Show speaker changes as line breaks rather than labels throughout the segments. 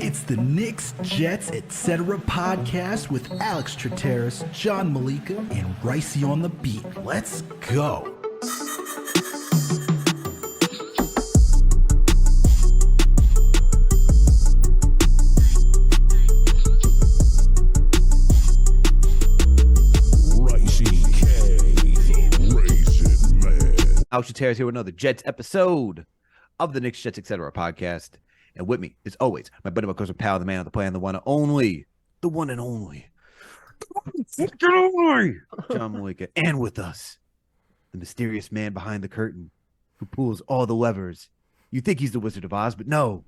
It's the Knicks, Jets, etc. podcast with Alex Trateris, John Malika, and Ricey on the beat. Let's go.
Alex Trateris here with another Jets episode of the Knicks, Jets, etc. podcast. And with me, as always, my buddy, my cousin, pal, the man on the plan, the one and only, John Malika. And with us, the mysterious man behind the curtain who pulls all the levers. You think he's the Wizard of Oz, but no.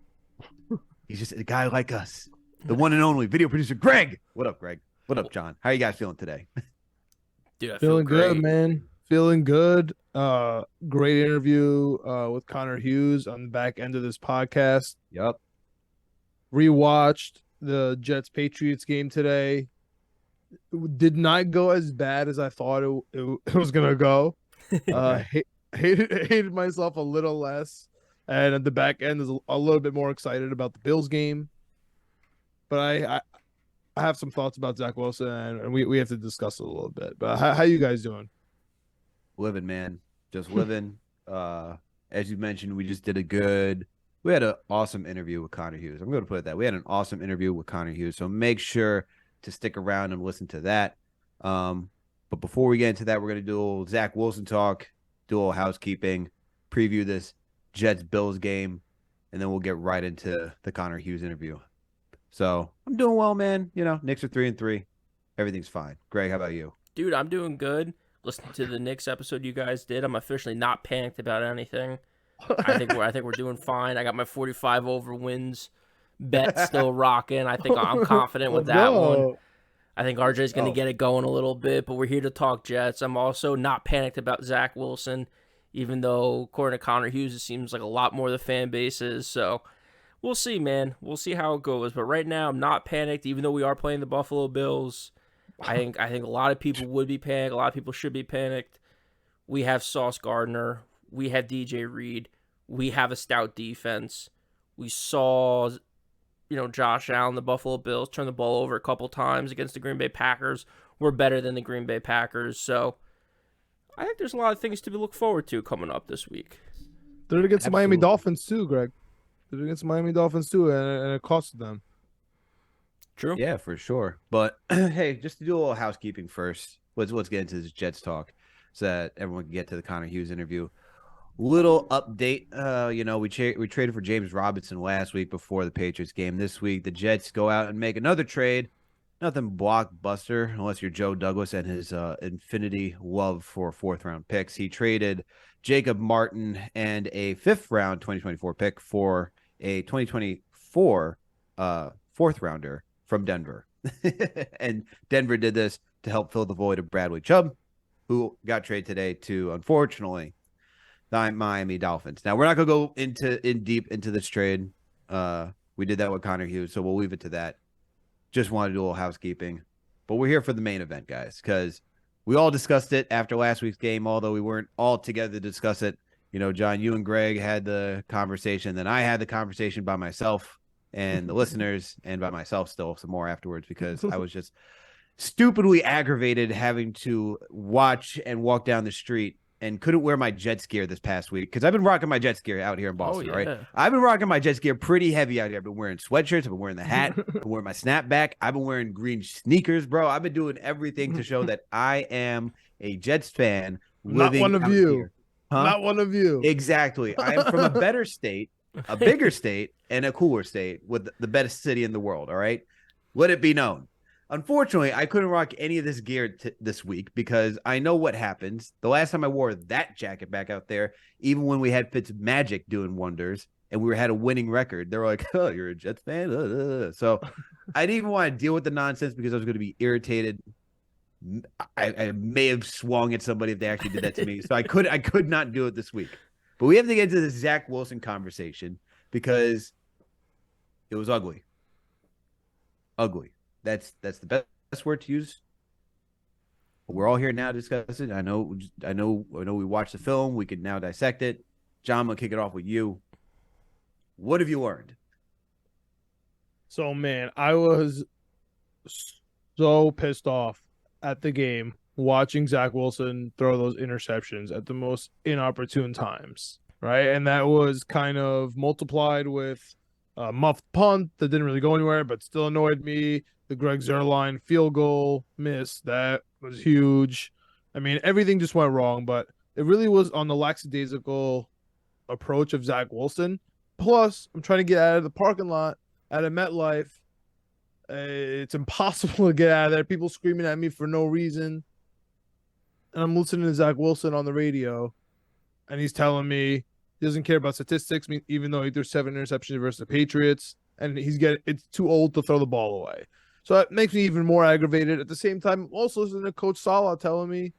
He's just a guy like us. The one and only video producer, Greg. What up, Greg? What up, John? How are you guys feeling today?
Dude, I
Feeling
feel
good, man. Feeling good. Great interview with Connor Hughes on the back end of this podcast.
Yep.
Rewatched the Jets Patriots game today. It did not go as bad as I thought it was gonna go. Hated myself a little less, and at the back end is a little bit more excited about the Bills game. But I have some thoughts about Zach Wilson, and we have to discuss it a little bit. But how you guys doing?
Living, man. Just living. As you mentioned, we had an awesome interview with Connor Hughes. I'm going to put it that. We had an awesome interview with Connor Hughes. So make sure to stick around and listen to that. But before we get into that, we're going to do a little Zach Wilson talk, do a little housekeeping, preview this Jets-Bills game, and then we'll get right into the Connor Hughes interview. So I'm doing well, man. You know, Knicks are 3-3. Everything's fine. Greg, how about you?
Dude, I'm doing good. Listening to the Knicks episode you guys did, I'm officially not panicked about anything. I think we're doing fine. I got my 45 over wins bet still rocking. I think I'm confident with that one. I think RJ's going to get it going a little bit, but we're here to talk Jets. I'm also not panicked about Zach Wilson, even though according to Connor Hughes, it seems like a lot more the fan base is. So we'll see, man. We'll see how it goes. But right now, I'm not panicked, even though we are playing the Buffalo Bills. I think a lot of people would be panicked. A lot of people should be panicked. We have Sauce Gardner. We have DJ Reed. We have a stout defense. We saw, Josh Allen, the Buffalo Bills, turn the ball over a couple times against the Green Bay Packers. We're better than the Green Bay Packers. So I think there's a lot of things to look forward to coming up this week.
They're against the Miami Dolphins too, Greg. They're against the Miami Dolphins too, and it costed them.
True.
Yeah, for sure. But hey, just to do a little housekeeping first, let's get into this Jets talk so that everyone can get to the Connor Hughes interview. Little update. We traded for James Robinson last week before the Patriots game. This week, the Jets go out and make another trade. Nothing blockbuster unless you're Joe Douglas and his infinity love for fourth-round picks. He traded Jacob Martin and a fifth-round 2024 pick for a 2024 fourth-rounder from Denver. And Denver did this to help fill the void of Bradley Chubb, who got traded today to, unfortunately, the Miami Dolphins. Now, we're not going to go in deep into this trade. We did that with Connor Hughes, so we'll leave it to that. Just wanted to do a little housekeeping. But we're here for the main event, guys, because we all discussed it after last week's game, although we weren't all together to discuss it. John, you and Greg had the conversation. Then I had the conversation by myself and the listeners, and by myself still some more afterwards, because I was just stupidly aggravated having to watch and walk down the street and couldn't wear my Jets gear this past week, because I've been rocking my Jets gear out here in Boston, right? I've been rocking my Jets gear pretty heavy out here. I've been wearing sweatshirts. I've been wearing the hat. I've been wearing my snapback. I've been wearing green sneakers, bro. I've been doing everything to show that I am a Jets fan.
Not one of you.
Here. Huh?
Not one of you.
Exactly. I am from a better state, a bigger state, and a cooler state with the best city in the world, all right? Let it be known. Unfortunately, I couldn't rock any of this gear this week because I know what happens. The last time I wore that jacket back out there, even when we had Fitzmagic doing wonders and we had a winning record, they were like, oh, you're a Jets fan? So I didn't even want to deal with the nonsense because I was going to be irritated. I may have swung at somebody if they actually did that to me. So I could not do it this week. But we have to get into this Zach Wilson conversation because it was ugly. Ugly. That's the best word to use. We're all here now to discuss it. I know we watched the film. We can now dissect it. John, I'm gonna kick it off with you. What have you learned?
So, man, I was so pissed off at the game watching Zach Wilson throw those interceptions at the most inopportune times, right? And that was kind of multiplied with a muffed punt that didn't really go anywhere, but still annoyed me. The Greg Zuerlein field goal miss, that was huge. I mean, everything just went wrong, but it really was on the lackadaisical approach of Zach Wilson. Plus, I'm trying to get out of the parking lot at a MetLife. It's impossible to get out of there. People screaming at me for no reason. And I'm listening to Zach Wilson on the radio, and he's telling me he doesn't care about statistics, even though he threw 7 interceptions versus the Patriots, and it's too old to throw the ball away. So that makes me even more aggravated. At the same time, I'm also listening to Coach Salah telling me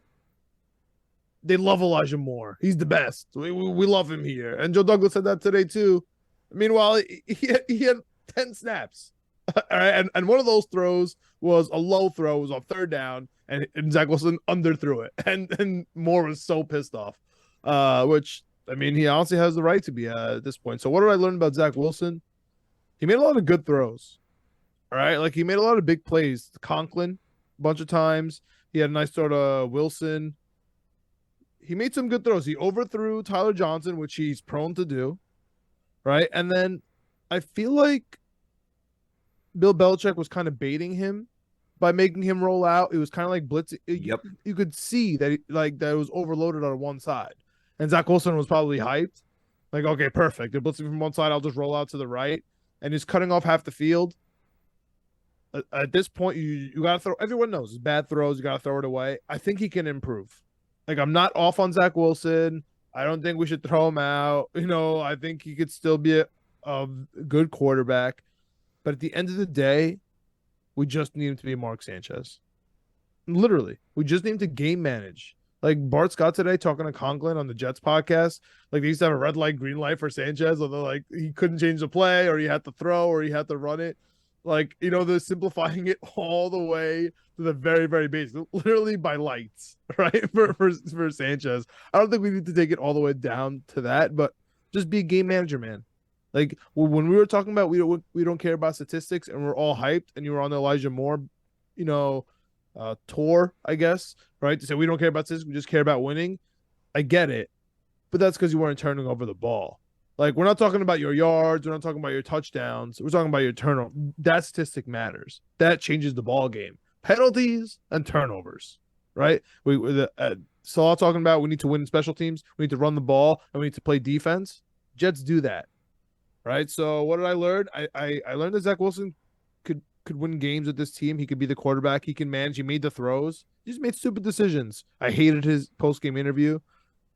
they love Elijah Moore. He's the best. We love him here. And Joe Douglas said that today too. Meanwhile, he had 10 snaps. All right, and one of those throws was a low throw, it was on 3rd down, and Zach Wilson underthrew it. And Moore was so pissed off. Which, I mean, he honestly has the right to be at this point. So what did I learn about Zach Wilson? He made a lot of good throws. All right, like he made a lot of big plays. Conklin, a bunch of times. He had a nice sort of Wilson. He made some good throws. He overthrew Tyler Johnson, which he's prone to do, right? And then I feel like Bill Belichick was kind of baiting him by making him roll out. It was kind of like blitzing.
Yep.
You could see that that it was overloaded on one side. And Zach Wilson was probably hyped. Like, okay, perfect. They're blitzing from one side. I'll just roll out to the right. And he's cutting off half the field. At this point, you got to throw. Everyone knows it's bad throws. You got to throw it away. I think he can improve. Like, I'm not off on Zach Wilson. I don't think we should throw him out. I think he could still be a good quarterback. But at the end of the day, we just need him to be Mark Sanchez. Literally. We just need him to game manage. Like Bart Scott today talking to Conklin on the Jets podcast. Like they used to have a red light, green light for Sanchez. Or like he couldn't change the play, or he had to throw, or he had to run it. Like, they're simplifying it all the way to the very, very basic, literally by lights, right? For Sanchez. I don't think we need to take it all the way down to that, but just be a game manager, man. Like when we were talking about we don't care about statistics and we're all hyped, and you were on the Elijah Moore, tour, I guess, right? To say we don't care about statistics, we just care about winning. I get it, but that's because you weren't turning over the ball. Like, we're not talking about your yards. We're not talking about your touchdowns. We're talking about your turnover. That statistic matters. That changes the ball game. Penalties and turnovers, right? Salah talking about we need to win in special teams. We need to run the ball, and we need to play defense. Jets do that, right? So what did I learn? I learned that Zach Wilson could win games with this team. He could be the quarterback. He can manage. He made the throws. He just made stupid decisions. I hated his post-game interview.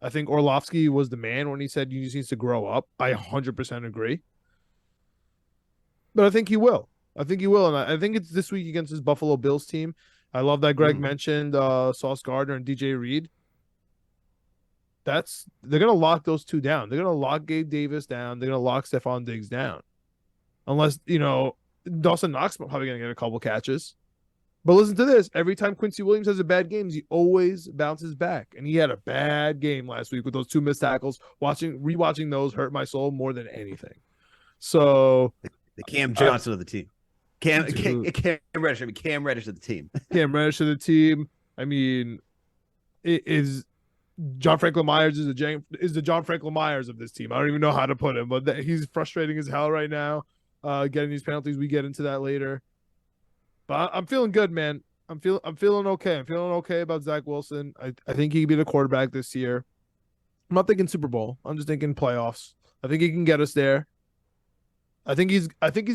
I think Orlovsky was the man when he said he just needs to grow up. I 100% agree. But I think he will. And I think it's this week against his Buffalo Bills team. I love that Greg mentioned Sauce Gardner and DJ Reed. They're going to lock those two down. They're going to lock Gabe Davis down. They're going to lock Stephon Diggs down. Unless, Dawson Knox probably going to get a couple catches. But listen to this. Every time Quincy Williams has a bad game, he always bounces back. And he had a bad game last week with those 2 missed tackles. Rewatching those hurt my soul more than anything. So
the Cam Johnson of the team. Cam Reddish. Cam Reddish of the team.
Cam Reddish of the team. I mean, it is John Franklin Myers is the John Franklin Myers of this team. I don't even know how to put him, but he's frustrating as hell right now. Getting these penalties. We get into that later. But I'm feeling good, man. I'm feeling okay. I'm feeling okay about Zach Wilson. I think he can be the quarterback this year. I'm not thinking Super Bowl. I'm just thinking playoffs. I think he can get us there. I think he's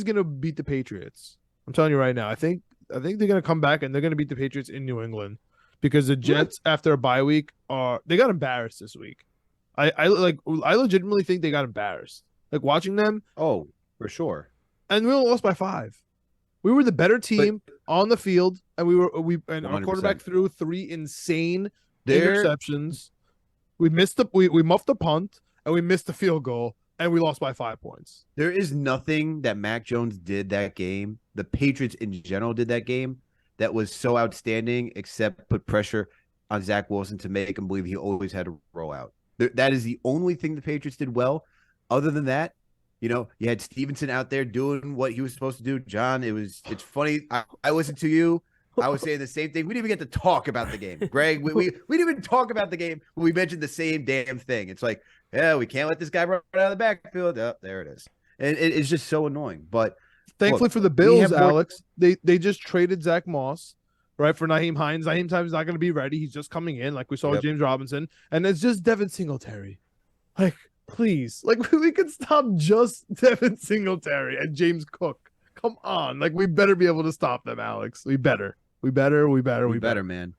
gonna beat the Patriots. I'm telling you right now. I think they're gonna come back and they're gonna beat the Patriots in New England because the Jets after a bye week they got embarrassed this week. I legitimately think they got embarrassed. Like watching them.
Oh, for sure.
And we only lost by 5. We were the better team on the field, and our quarterback threw 3 insane interceptions. We muffed the punt, and we missed the field goal, and we lost by 5 points.
There is nothing that Mac Jones did that game, the Patriots in general did that game, that was so outstanding except put pressure on Zach Wilson to make him believe he always had to roll out. That is the only thing the Patriots did well. Other than that, You know, you had Stevenson out there doing what he was supposed to do. John, it's funny. I listened to you. I was saying the same thing. We didn't even get to talk about the game. Greg, we didn't even talk about the game when we mentioned the same damn thing. It's like, yeah, we can't let this guy run out of the backfield. Oh, there it is. And it's just so annoying. But
thankfully
look,
for the
we
Bills,
have more-
Alex, they just traded Zach Moss, right, for Naheem Hines. Naheem Hines is not going to be ready. He's just coming in, like we saw with James Robinson, and it's just Devin Singletary. Like, please, like we could stop just Devin Singletary and James Cook. Come on, like we better be able to stop them, Alex. We better,
man.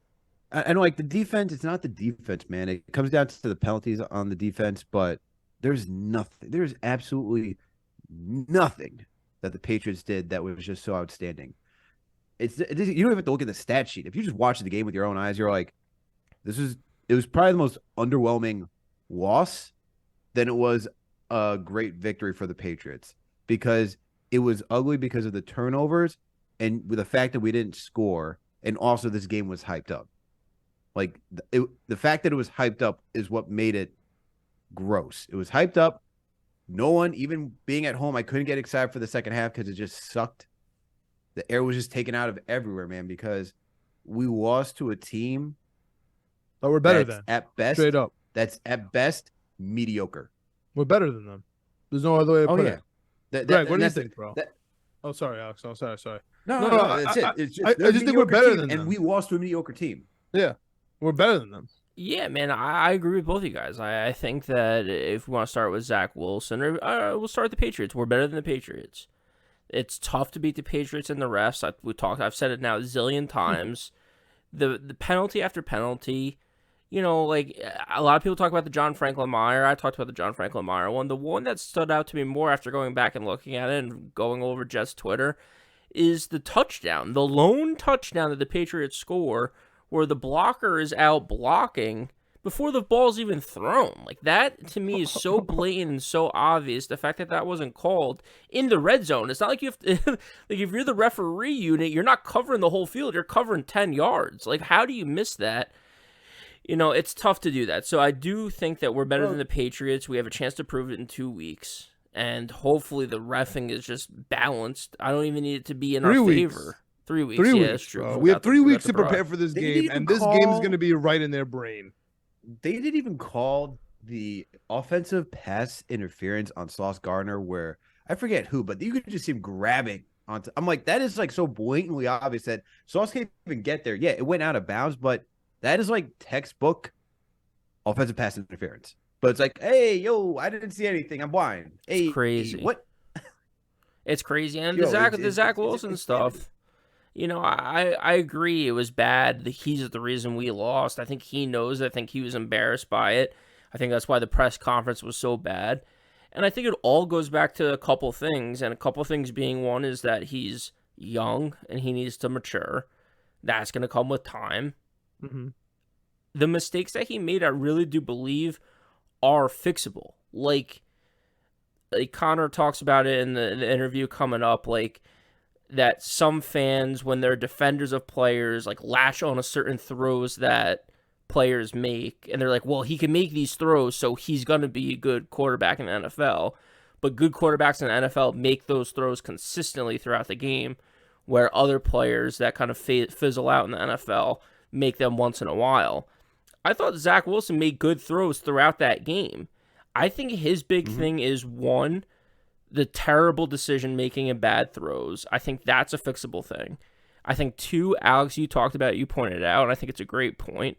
And like the defense, it's not the defense, man. It comes down to the penalties on the defense, but there's absolutely nothing that the Patriots did that was just so outstanding. You don't even have to look at the stat sheet. If you just watch the game with your own eyes, you're like, it was probably the most underwhelming loss than it was a great victory for the Patriots, because it was ugly because of the turnovers and with the fact that we didn't score, and also this game was hyped up. Like the fact that it was hyped up is what made it gross. It was hyped up. No one, even being at home, I couldn't get excited for the second half because it just sucked. The air was just taken out of everywhere, man, because we lost to a team
but we're better
that's
than
at best.
straight up.
That's at best mediocre.
We're better than them. There's no other way to put it. Greg, what do you think, bro? Oh, sorry, Alex. Oh, sorry.
No, that's it. It's just,
I just think we're better than them.
and we lost to a mediocre team.
Yeah, we're better than them.
Yeah, man, I agree with both of you guys. I think that if we want to start with Zach Wilson, or we'll start with the Patriots. We're better than the Patriots. It's tough to beat the Patriots and the refs. I've said it now a zillion times. The penalty after penalty, you know, like a lot of people talk about the John Franklin Meyer. I talked about the John Franklin Meyer one. The one that stood out to me more after going back and looking at it and going over Jets' Twitter is the touchdown, the lone touchdown that the Patriots score, where the blocker is out blocking before the ball's even thrown. Like, that to me is so blatant and so obvious. The fact that that wasn't called in the red zone. It's not like you have to, like, if you're the referee unit, you're not covering the whole field. You're covering 10 yards. Like, how do you miss that? You know, it's tough to do that. So I do think that we're better than the Patriots. We have a chance to prove it in 2 weeks. And hopefully the reffing is just balanced. I don't even need it to be in our favor. 3 weeks.
3 weeks.
That's true.
We have 3 weeks to prepare for this
They
game,
didn't
and this game is going to be right in their brain.
They didn't even call the offensive pass interference on Sauce Gardner, where I forget who, but you could just see him grabbing onto. I'm like, that is like so blatantly obvious that Sauce can't even get there. Yeah, it went out of bounds, but that is like textbook offensive pass interference. But it's like, hey, yo, I didn't see anything. I'm blind. Hey,
It's crazy.
What?
It's crazy. And
Yo,
the Zach
it's
Wilson stuff. You know, I agree it was bad. He's the reason we lost. I think he knows. I think he was embarrassed by it. I think that's why the press conference was so bad. And I think it all goes back to a couple things. And a couple things being, one is that he's young and he needs to mature. That's going to come with time.
Mm-hmm.
The mistakes that he made, I really do believe, are fixable. Like Connor talks about it in the interview coming up, like, that some fans, when they're defenders of players, like, latch on a certain throws that players make, and they're like, well, he can make these throws, so he's going to be a good quarterback in the NFL. But good quarterbacks in the NFL make those throws consistently throughout the game, where other players that kind of fizzle out in the NFL make them once in a while. I thought Zach Wilson made good throws throughout that game. I think his big thing is, one, the terrible decision-making and bad throws. I think that's a fixable thing. I think, two, Alex, you talked about it, you pointed it out, and I think it's a great point.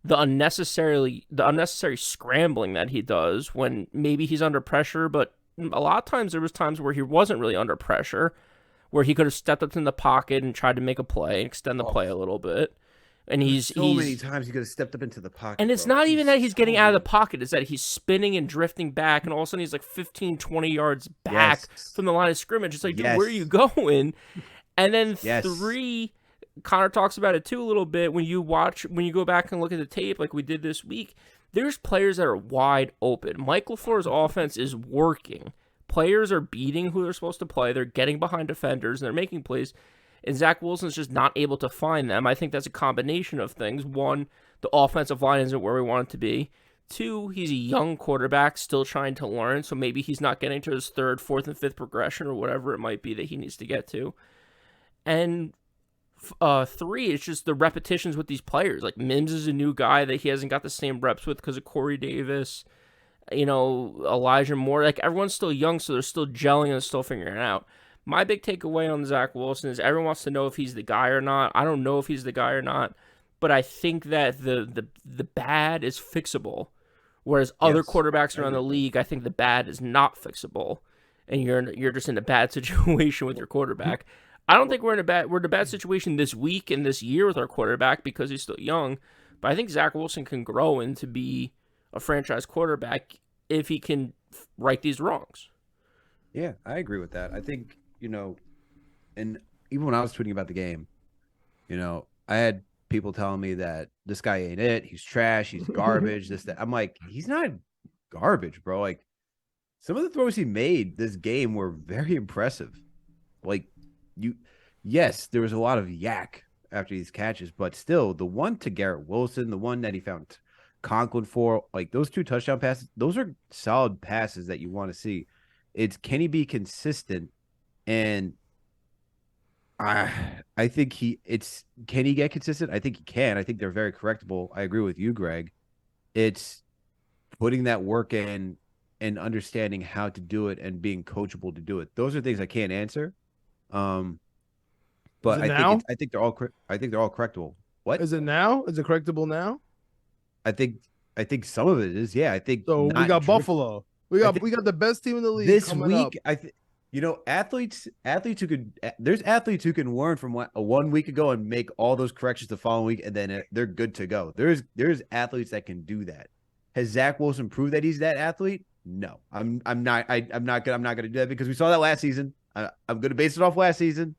The unnecessary scrambling that he does when maybe he's under pressure, but a lot of times there was times where he wasn't really under pressure, where he could have stepped up in the pocket and tried to make a play, extend the play a little bit. And he's
many times he could have stepped up into the pocket.
And it's not even that he's getting out of the pocket. It's that he's spinning and drifting back, and all of a sudden he's like 15, 20 yards back from the line of scrimmage. It's like, dude, where are you going? And then three, Connor talks about it too a little bit. When you go back and look at the tape like we did this week, there's players that are wide open. Mike LaFleur's offense is working. Players are beating who they're supposed to play. They're getting behind defenders, and they're making plays. And Zach Wilson's just not able to find them. I think that's a combination of things. One, the offensive line isn't where we want it to be. 2, he's a young quarterback still trying to learn, so maybe he's not getting to his 3rd, 4th, and 5th progression or whatever it might be that he needs to get to. And 3, it's just the repetitions with these players. Like Mims is a new guy that he hasn't got the same reps with because of Corey Davis. Elijah Moore. Like everyone's still young, so they're still gelling and still figuring it out. My big takeaway on Zach Wilson is everyone wants to know if he's the guy or not. I don't know if he's the guy or not, but I think that the bad is fixable, whereas other quarterbacks around the league, I think the bad is not fixable, and you're just in a bad situation with your quarterback. I don't think we're in a bad situation this week and this year with our quarterback because he's still young, but I think Zach Wilson can grow into be a franchise quarterback if he can right these wrongs.
Yeah, I agree with that. I think, and even when I was tweeting about the game, I had people telling me that this guy ain't it. He's trash. He's garbage. This, that. I'm like, he's not garbage, bro. Like, some of the throws he made this game were very impressive. Like, yes, there was a lot of yak after these catches, but still, the one to Garrett Wilson, the one that he found Conklin for, like those 2 touchdown passes, those are solid passes that you want to see. It's can he be consistent? And I think can he get consistent? I think he can. I think they're very correctable. I agree with you, Greg. It's putting that work in and understanding how to do it and being coachable to do it. Those are things I can't answer. But I think they're all correctable. What
is it now? Is it correctable now?
I think some of it is. Yeah, I think
so. We got Buffalo. We got the best team in the league
this week. Athletes there's athletes who can learn from one week ago and make all those corrections the following week, and then they're good to go. There's athletes that can do that. Has Zach Wilson proved that he's that athlete? No, I'm not gonna do that because we saw that last season. I'm gonna base it off last season.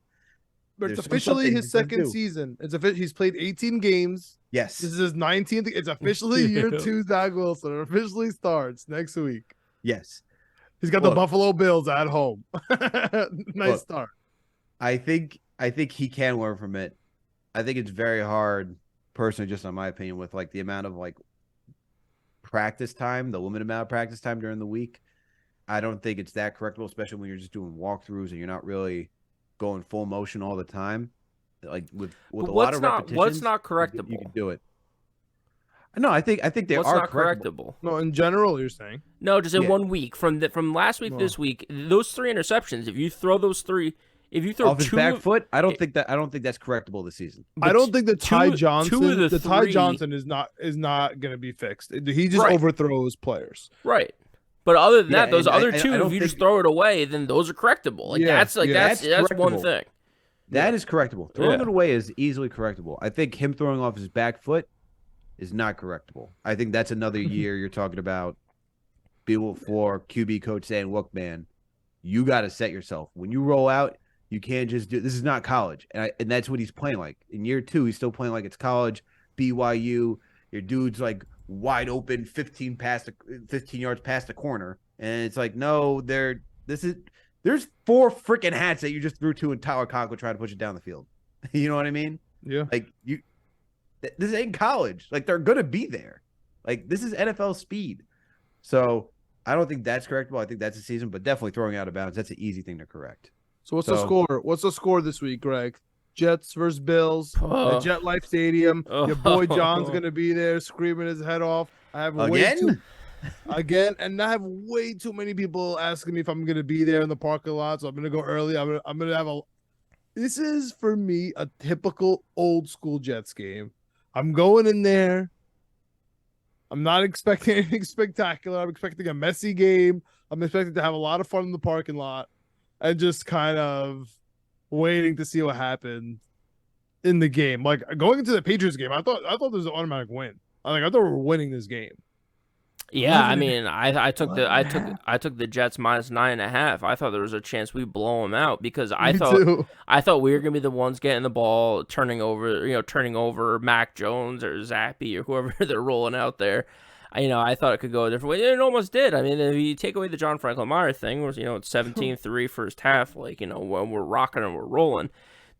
But it's officially his second season. He's played 18 games.
Yes,
this is his 19th. It's officially year 2. Zach Wilson officially starts next week.
Yes.
He's got the Buffalo Bills at home. Nice start.
I think he can learn from it. I think it's very hard, personally, just in my opinion, with like the amount of like practice time, the limited amount of practice time during the week. I don't think it's that correctable, especially when you're just doing walkthroughs and you're not really going full motion all the time. Like with a lot of repetitions.
What's not correctable?
You can do it. No, I think they
What's
are
not correctable.
No, in general, you're saying.
No, just in 1 week from last week, this week, those 3 interceptions. If you throw those 3, if you throw
off his back foot, I don't think that's correctable this season.
I don't think that Ty Johnson, Ty Johnson is not going to be fixed. He just overthrows players.
Right. But other than that, those other 2, if you just throw it away, then those are correctable. Like that's one thing.
That is correctable. Throwing it away is easily correctable. I think him throwing off his back foot is not correctable. I think that's another year you're talking about before QB coach saying, look, man, you got to set yourself. When you roll out, you can't just do – this is not college. And that's what he's playing like. In year 2, he's still playing like it's college, BYU. Your dude's like wide open, 15 yards past the corner. And it's like, no, there's 4 freaking hats that you just threw to and Tyler Conklin trying to push it down the field. You know what I mean?
Yeah.
Like this ain't college. Like they're gonna be there. Like this is NFL speed. So I don't think that's correctable. I think that's a season, but definitely throwing out of bounds. That's an easy thing to correct.
So what's the score? What's the score this week, Greg? Jets versus Bills at Jet Life Stadium. Your boy John's gonna be there screaming his head off. I have again, and I have way too many people asking me if I'm gonna be there in the parking lot. So I'm gonna go early. I'm gonna have a. This is for me a typical old school Jets game. I'm going in there. I'm not expecting anything spectacular. I'm expecting a messy game. I'm expecting to have a lot of fun in the parking lot and just kind of waiting to see what happened in the game. Like going into the Patriots game, I thought there was an automatic win. I thought we were winning this game.
Yeah, I mean, I took the Jets -9.5. I thought there was a chance we blow them out because I thought we were gonna be the ones getting the ball, turning over Mac Jones or Zappy or whoever they're rolling out there. I thought it could go a different way. It almost did. I mean, if you take away the John Franklin Meyer thing, was it's 17-3 first half. Like when we're rocking and we're rolling.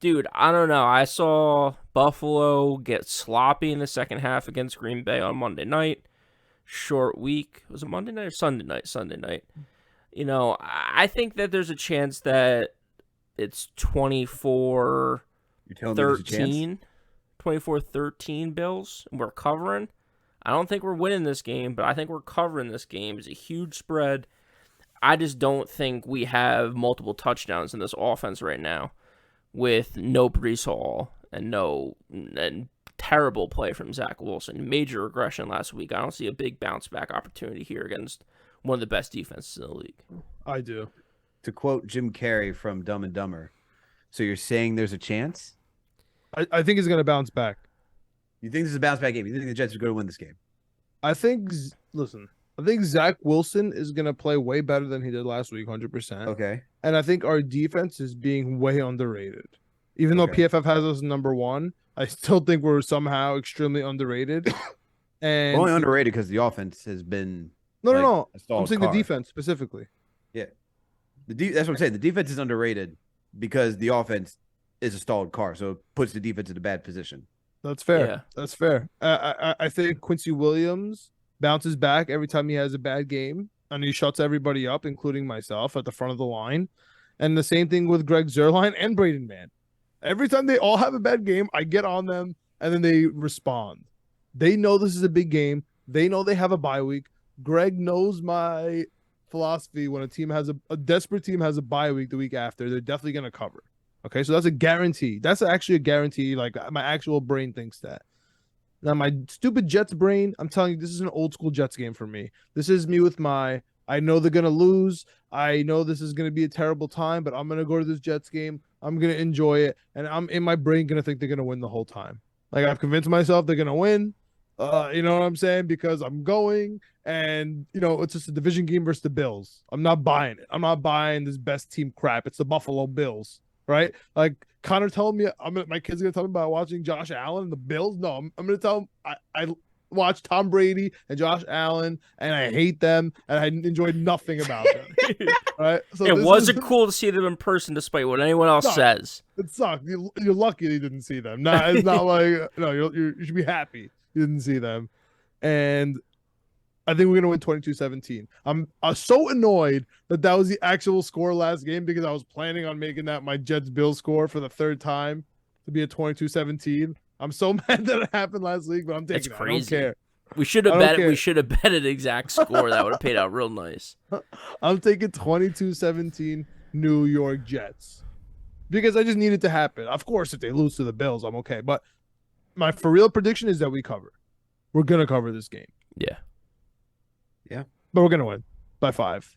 Dude, I don't know. I saw Buffalo get sloppy in the second half against Green Bay on Monday night. short week. Was it Monday night or Sunday night? Sunday night. You know, I think that there's a chance that it's 24-13.
You're telling me there's a chance?
24-13 Bills, and we're covering. I don't think we're winning this game, but I think we're covering this game. It's a huge spread. I just don't think we have multiple touchdowns in this offense right now with no Breece Hall and terrible play from Zach Wilson. Major regression last week. I don't see a big bounce back opportunity here against one of the best defenses in the league.
I do.
To quote Jim Carrey from Dumb and Dumber, so you're saying there's a chance?
I think he's going to bounce back.
You think this is a bounce back game? You think the Jets are going to win this game?
I think Zach Wilson is going to play way better than he did last week, 100%.
Okay.
And I think our defense is being way underrated. Even though PFF has us number 1, I still think we're somehow extremely underrated. And
We're only underrated because the offense has been
No.
a stalled
I'm saying
car.
the defense specifically.
Yeah. That's what I'm saying. The defense is underrated because the offense is a stalled car, so it puts the defense in a bad position.
That's fair.
Yeah.
That's fair. I think Quincy Williams bounces back every time he has a bad game, and he shuts everybody up, including myself, at the front of the line. And the same thing with Greg Zuerlein and Braden Mann. Every time they all have a bad game, I get on them, and then they respond. They know this is a big game. They know they have a bye week. Greg knows my philosophy. When a desperate team has a bye week the week after, they're definitely going to cover. Okay, so that's a guarantee. That's actually a guarantee. Like, my actual brain thinks that. Now, my stupid Jets brain, I'm telling you, this is an old school Jets game for me. This is me with I know they're going to lose. I know this is going to be a terrible time, but I'm going to go to this Jets game. I'm going to enjoy it. And I'm in my brain going to think they're going to win the whole time. Like, I've convinced myself they're going to win. You know what I'm saying? Because I'm going, and, it's just a division game versus the Bills. I'm not buying it. I'm not buying this best team crap. It's the Buffalo Bills. Right? Like, Connor told me my kid's gonna tell me about watching Josh Allen and the Bills. No, I'm gonna tell him I watched Tom Brady and Josh Allen, and I hate them, and I enjoyed nothing about them. Right? So
it wasn't cool to see them in person, despite what anyone else says.
It sucked. You're lucky you didn't see them. No, it's not like you should be happy you didn't see them. And I think we're going to win 22-17. I'm so annoyed that was the actual score last game, because I was planning on making that my Jets-Bills score for the third time to be a 22-17. I'm so mad that it happened last week, but I'm taking it. I don't care.
We should have bet it. We should have bet an exact score. That would have paid out real nice.
I'm taking 22-17 New York Jets, because I just need it to happen. Of course, if they lose to the Bills, I'm okay. But my for real prediction is that we cover. We're going to cover this game.
Yeah.
Yeah.
But we're going to win by 5.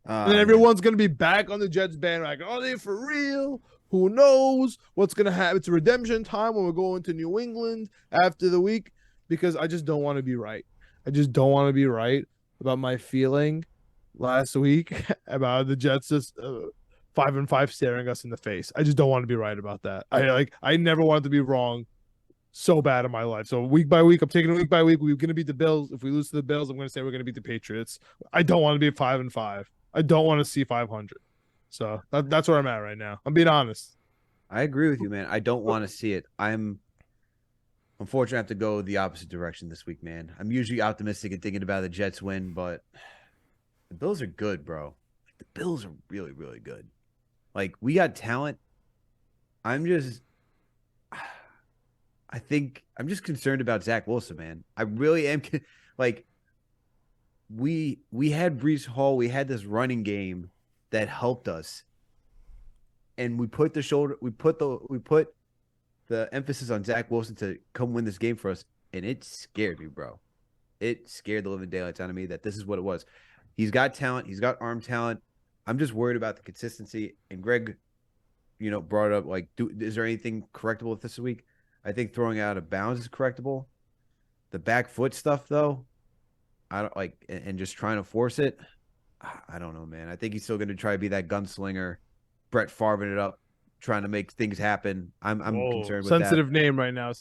And then everyone's going to be back on the Jets band. Like, are they for real? Who knows what's going to happen? It's a redemption time when we're going to New England after the week, because I just don't want to be right. I just don't want to be right about my feeling last week about the Jets just 5-5 staring us in the face. I just don't want to be right about that. I never wanted to be wrong so bad in my life. So week by week, I'm taking it week by week. We're going to beat the Bills. If we lose to the Bills, I'm going to say we're going to beat the Patriots. I don't want to be 5-5. I don't want to see 500. So that's where I'm at right now. I'm being honest.
I agree with you, man. I don't want to see it. I'm unfortunately I have to go the opposite direction this week, man. I'm usually optimistic and thinking about the Jets win, but the Bills are good, bro. The Bills are really, really good. Like, we got talent. I think I'm just concerned about Zach Wilson, man. I really am. Like, we had Breece Hall. We had this running game that helped us, and we put the emphasis on Zach Wilson to come win this game for us, and it scared me, bro. It scared the living daylights out of me that this is what it was. He's got talent. He's got arm talent. I'm just worried about the consistency. And Greg, brought up, like, is there anything correctable with this week? I think throwing out of bounds is correctable. The back foot stuff, though, I don't like, and just trying to force it. I don't know, man. I think he's still going to try to be that gunslinger, Brett Favre it up, trying to make things happen. I'm concerned with that.
Sensitive name right now.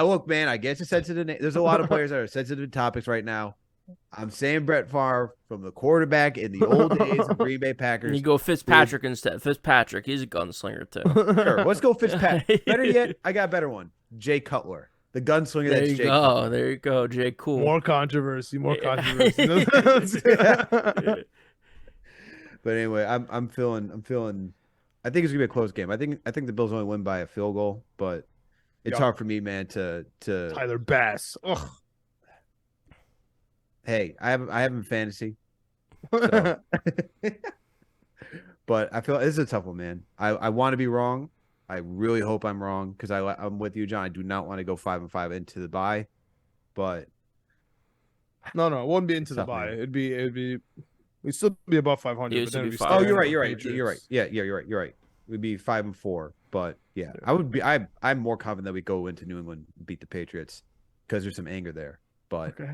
Look, man, I guess it's sensitive name. There's a lot of players that are sensitive topics right now. I'm saying Brett Favre from the quarterback in the old days of Green Bay Packers.
And you go Fitzpatrick instead. Fitzpatrick, he's a gunslinger too.
Sure, let's go Fitzpatrick. Better yet, I got a better one. Jay Cutler. The gunslinger
There
that's
you
Jay
go.
Cutler.
There you go, Jay. Cool.
More controversy.
Yeah.
But anyway, I'm feeling. I think it's gonna be a close game. I think the Bills only win by a field goal, but it's
Yeah.
hard for me, man, to
Tyler Bass. Ugh.
hey, I have him in fantasy. So. But I feel this is a tough one, man. I want to be wrong. I really hope I'm wrong because I'm with you, John. I do not want to go 5-5 into the bye, but
No, it wouldn't be into the
Tough,
bye.
man.
We'd still be above 500.
It
But
would
then
be
it'd be
five.
oh,
staring
you're right.
at
You're
the
right. You're right.
Patriots.
Yeah, you're right. You're right. We'd be 5-4, but yeah, I would be. I'm more confident that we go into New England and beat the Patriots because there's some anger there. But
Okay.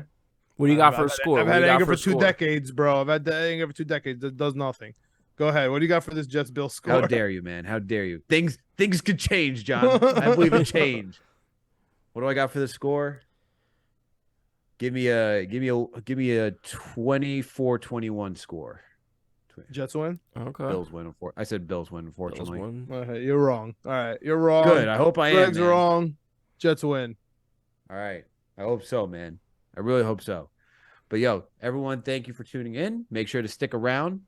What do you got
I've
for a
had-
score?
I've
What do
had
you got
anger
for
for
a
two
score?
decades, bro. I've had the anger for 2 decades. That does nothing. Go ahead. What do you got for this Jets Bill score?
how dare you, man? How dare you? Things could change, John. I believe in change. What do I got for the score? Give me a 24-21 score.
Jets win?
Okay.
Bills win. I said Bills win.
Bills
Unfortunately,
won.
Okay, you're wrong. All right, you're wrong.
good. I hope I am.
Greg's
Man.
wrong. Jets win.
All right. I hope so, man. I really hope so. But yo, everyone, thank you for tuning in. Make sure to stick around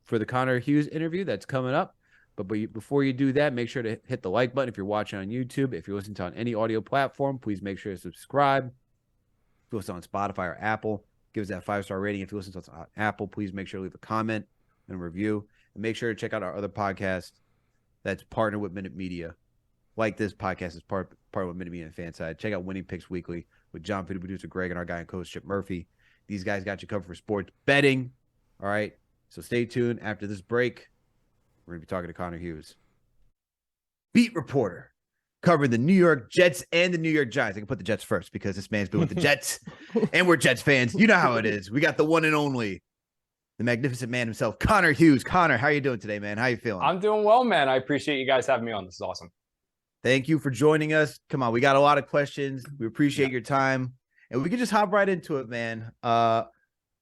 for the Connor Hughes interview that's coming up. But before you do that, make sure to hit the like button if you're watching on YouTube. If you're listening to on any audio platform, please make sure to subscribe. If you listen on Spotify or Apple, give us that 5-star rating. If you listen to us on Apple, please make sure to leave a comment and a review. And make sure to check out our other podcast that's partnered with Minute Media. Like this podcast is part with Minute Media and Fanside. Check out Winning Picks Weekly with John, producer Greg, and our guy and coach Chip Murphy. These guys got you covered for sports betting. All right. So stay tuned. After this break, we're going to be talking to Connor Hughes, beat reporter, covering the New York Jets and the New York Giants. I can put the Jets first because this man's been with the Jets, and we're Jets fans. You know how it is. We got the one and only, the magnificent man himself, Connor Hughes. Connor, how you doing today, man? How you feeling?
I'm doing well, man. I appreciate you guys having me on. This is awesome.
Thank you for joining us. Come on, we got a lot of questions. We appreciate your time, and we can just hop right into it, man.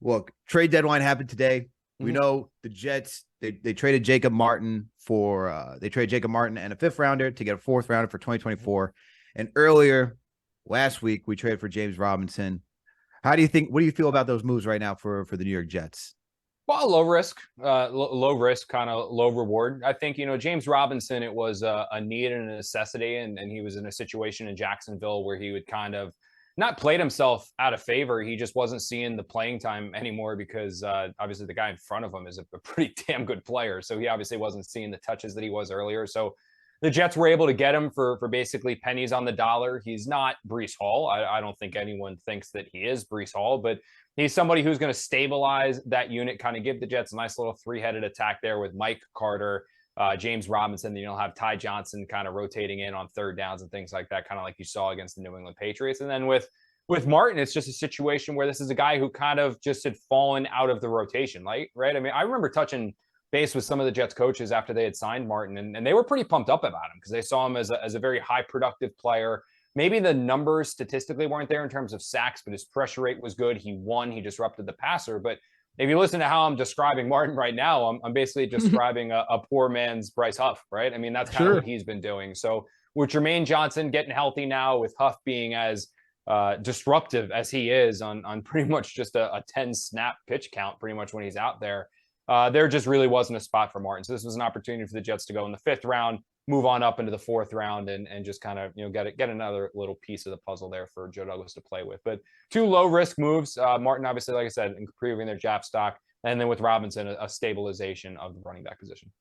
Look, trade deadline happened today. We know the Jets, they traded Jacob Martin and a 5th rounder to get a 4th rounder for 2024. And earlier last week, we traded for James Robinson. What do you feel about those moves right now for the New York Jets?
Well, low risk, kind of low reward. I think, James Robinson, it was a need and a necessity. And he was in a situation in Jacksonville where he would kind of not played himself out of favor. He just wasn't seeing the playing time anymore because obviously the guy in front of him is a pretty damn good player. So he obviously wasn't seeing the touches that he was earlier. So the Jets were able to get him for basically pennies on the dollar. He's not Breece Hall. I don't think anyone thinks that he is Breece Hall, but he's somebody who's going to stabilize that unit, kind of give the Jets a nice little 3-headed attack there with Mike Carter, James Robinson. Then you'll have Ty Johnson kind of rotating in on 3rd downs and things like that, kind of like you saw against the New England Patriots. And then with Martin, it's just a situation where this is a guy who kind of just had fallen out of the rotation, right? I mean, I remember touching base with some of the Jets coaches after they had signed Martin, and they were pretty pumped up about him because they saw him as a very high productive player. Maybe the numbers statistically weren't there in terms of sacks, but his pressure rate was good. He disrupted the passer. But if you listen to how I'm describing Martin right now, I'm basically describing a poor man's Bryce Huff, right? I mean, that's kind of what he's been doing. So with Jermaine Johnson getting healthy now, with Huff being as disruptive as he is on pretty much just a 10-snap pitch count, pretty much when he's out there, there just really wasn't a spot for Martin. So this was an opportunity for the Jets to go in the 5th round, move on up into the 4th round, and just kind of get another little piece of the puzzle there for Joe Douglas to play with. But 2 low risk moves. Martin, obviously, like I said, improving their draft stock, and then with Robinson, a stabilization of the running back position.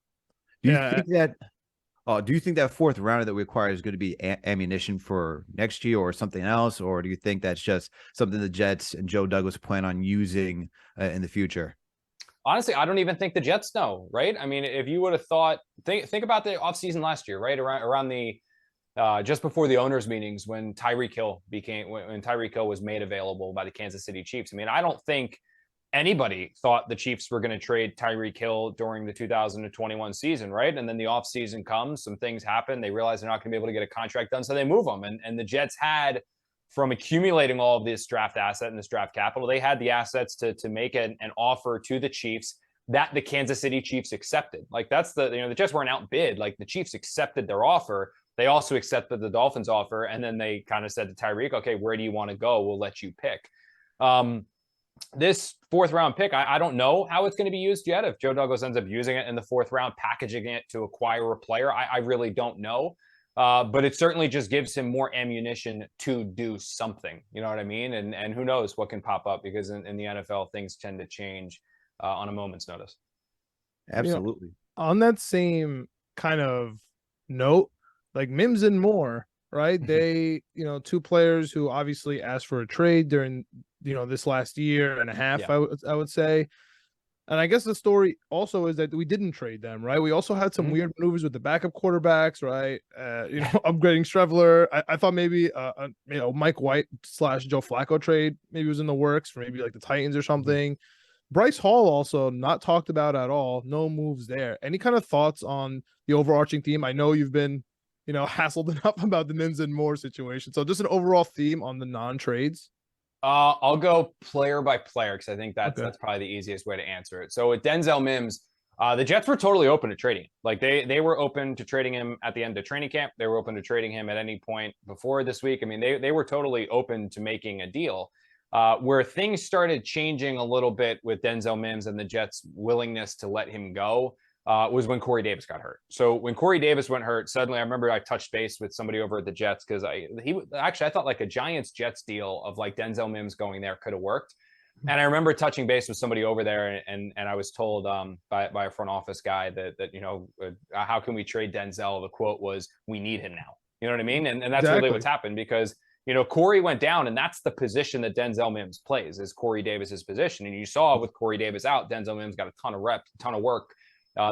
Do you think that 4th rounder that we acquired is going to be ammunition for next year or something else, or do you think that's just something the Jets and Joe Douglas plan on using in the future?
Honestly, I don't even think the Jets know, right? I mean, if you would have thought, think about the offseason last year, right? Around the just before the owners' meetings when Tyreek Hill was made available by the Kansas City Chiefs. I mean, I don't think anybody thought the Chiefs were going to trade Tyreek Hill during the 2021 season, right? And then the offseason comes, some things happen. They realize they're not going to be able to get a contract done, so they move them. And the Jets had, from accumulating all of this draft asset and this draft capital, they had the assets to make an offer to the Chiefs that the Kansas City Chiefs accepted. Like, that's the Jets weren't outbid. Like, the Chiefs accepted their offer. They also accepted the Dolphins offer, and then they kind of said to Tyreek, okay, where do you want to go? We'll let you pick. This 4th round pick, I don't know how it's going to be used yet. If Joe Douglas ends up using it in the 4th round, packaging it to acquire a player, I really don't know. But it certainly just gives him more ammunition to do something. You know what I mean? And who knows what can pop up, because in the NFL, things tend to change on a moment's notice.
Absolutely.
On that same kind of note, like Mims and Moore, right? They, 2 players who obviously asked for a trade during, this last year and a half,
Yeah.
I would say. And I guess the story also is that we didn't trade them, right? We also had some weird maneuvers with the backup quarterbacks, right? Upgrading Strevler. I thought maybe, Mike White / Joe Flacco trade maybe was in the works for maybe like the Titans or something. Bryce Hall also not talked about at all. No moves there. Any kind of thoughts on the overarching theme? I know you've been, hassled enough about the Mims and Moore situation. So just an overall theme on the non-trades.
I'll go player by player, because I think that's probably the easiest way to answer it. So with Denzel Mims, the Jets were totally open to trading him. Like they were open to trading him at the end of training camp. They were open to trading him at any point before this week. I mean, they were totally open to making a deal. Where things started changing a little bit with Denzel Mims and the Jets' willingness to let him go was when Corey Davis got hurt. So when Corey Davis went hurt, suddenly I remember I touched base with somebody over at the Jets, because I thought like a Giants-Jets deal of like Denzel Mims going there could have worked. And I remember touching base with somebody over there, and I was told by a front office guy that how can we trade Denzel? The quote was, "We need him now." You know what I mean? And that's really what's happened, because Corey went down, and that's the position that Denzel Mims plays, is Corey Davis's position. And you saw with Corey Davis out, Denzel Mims got a ton of reps, a ton of work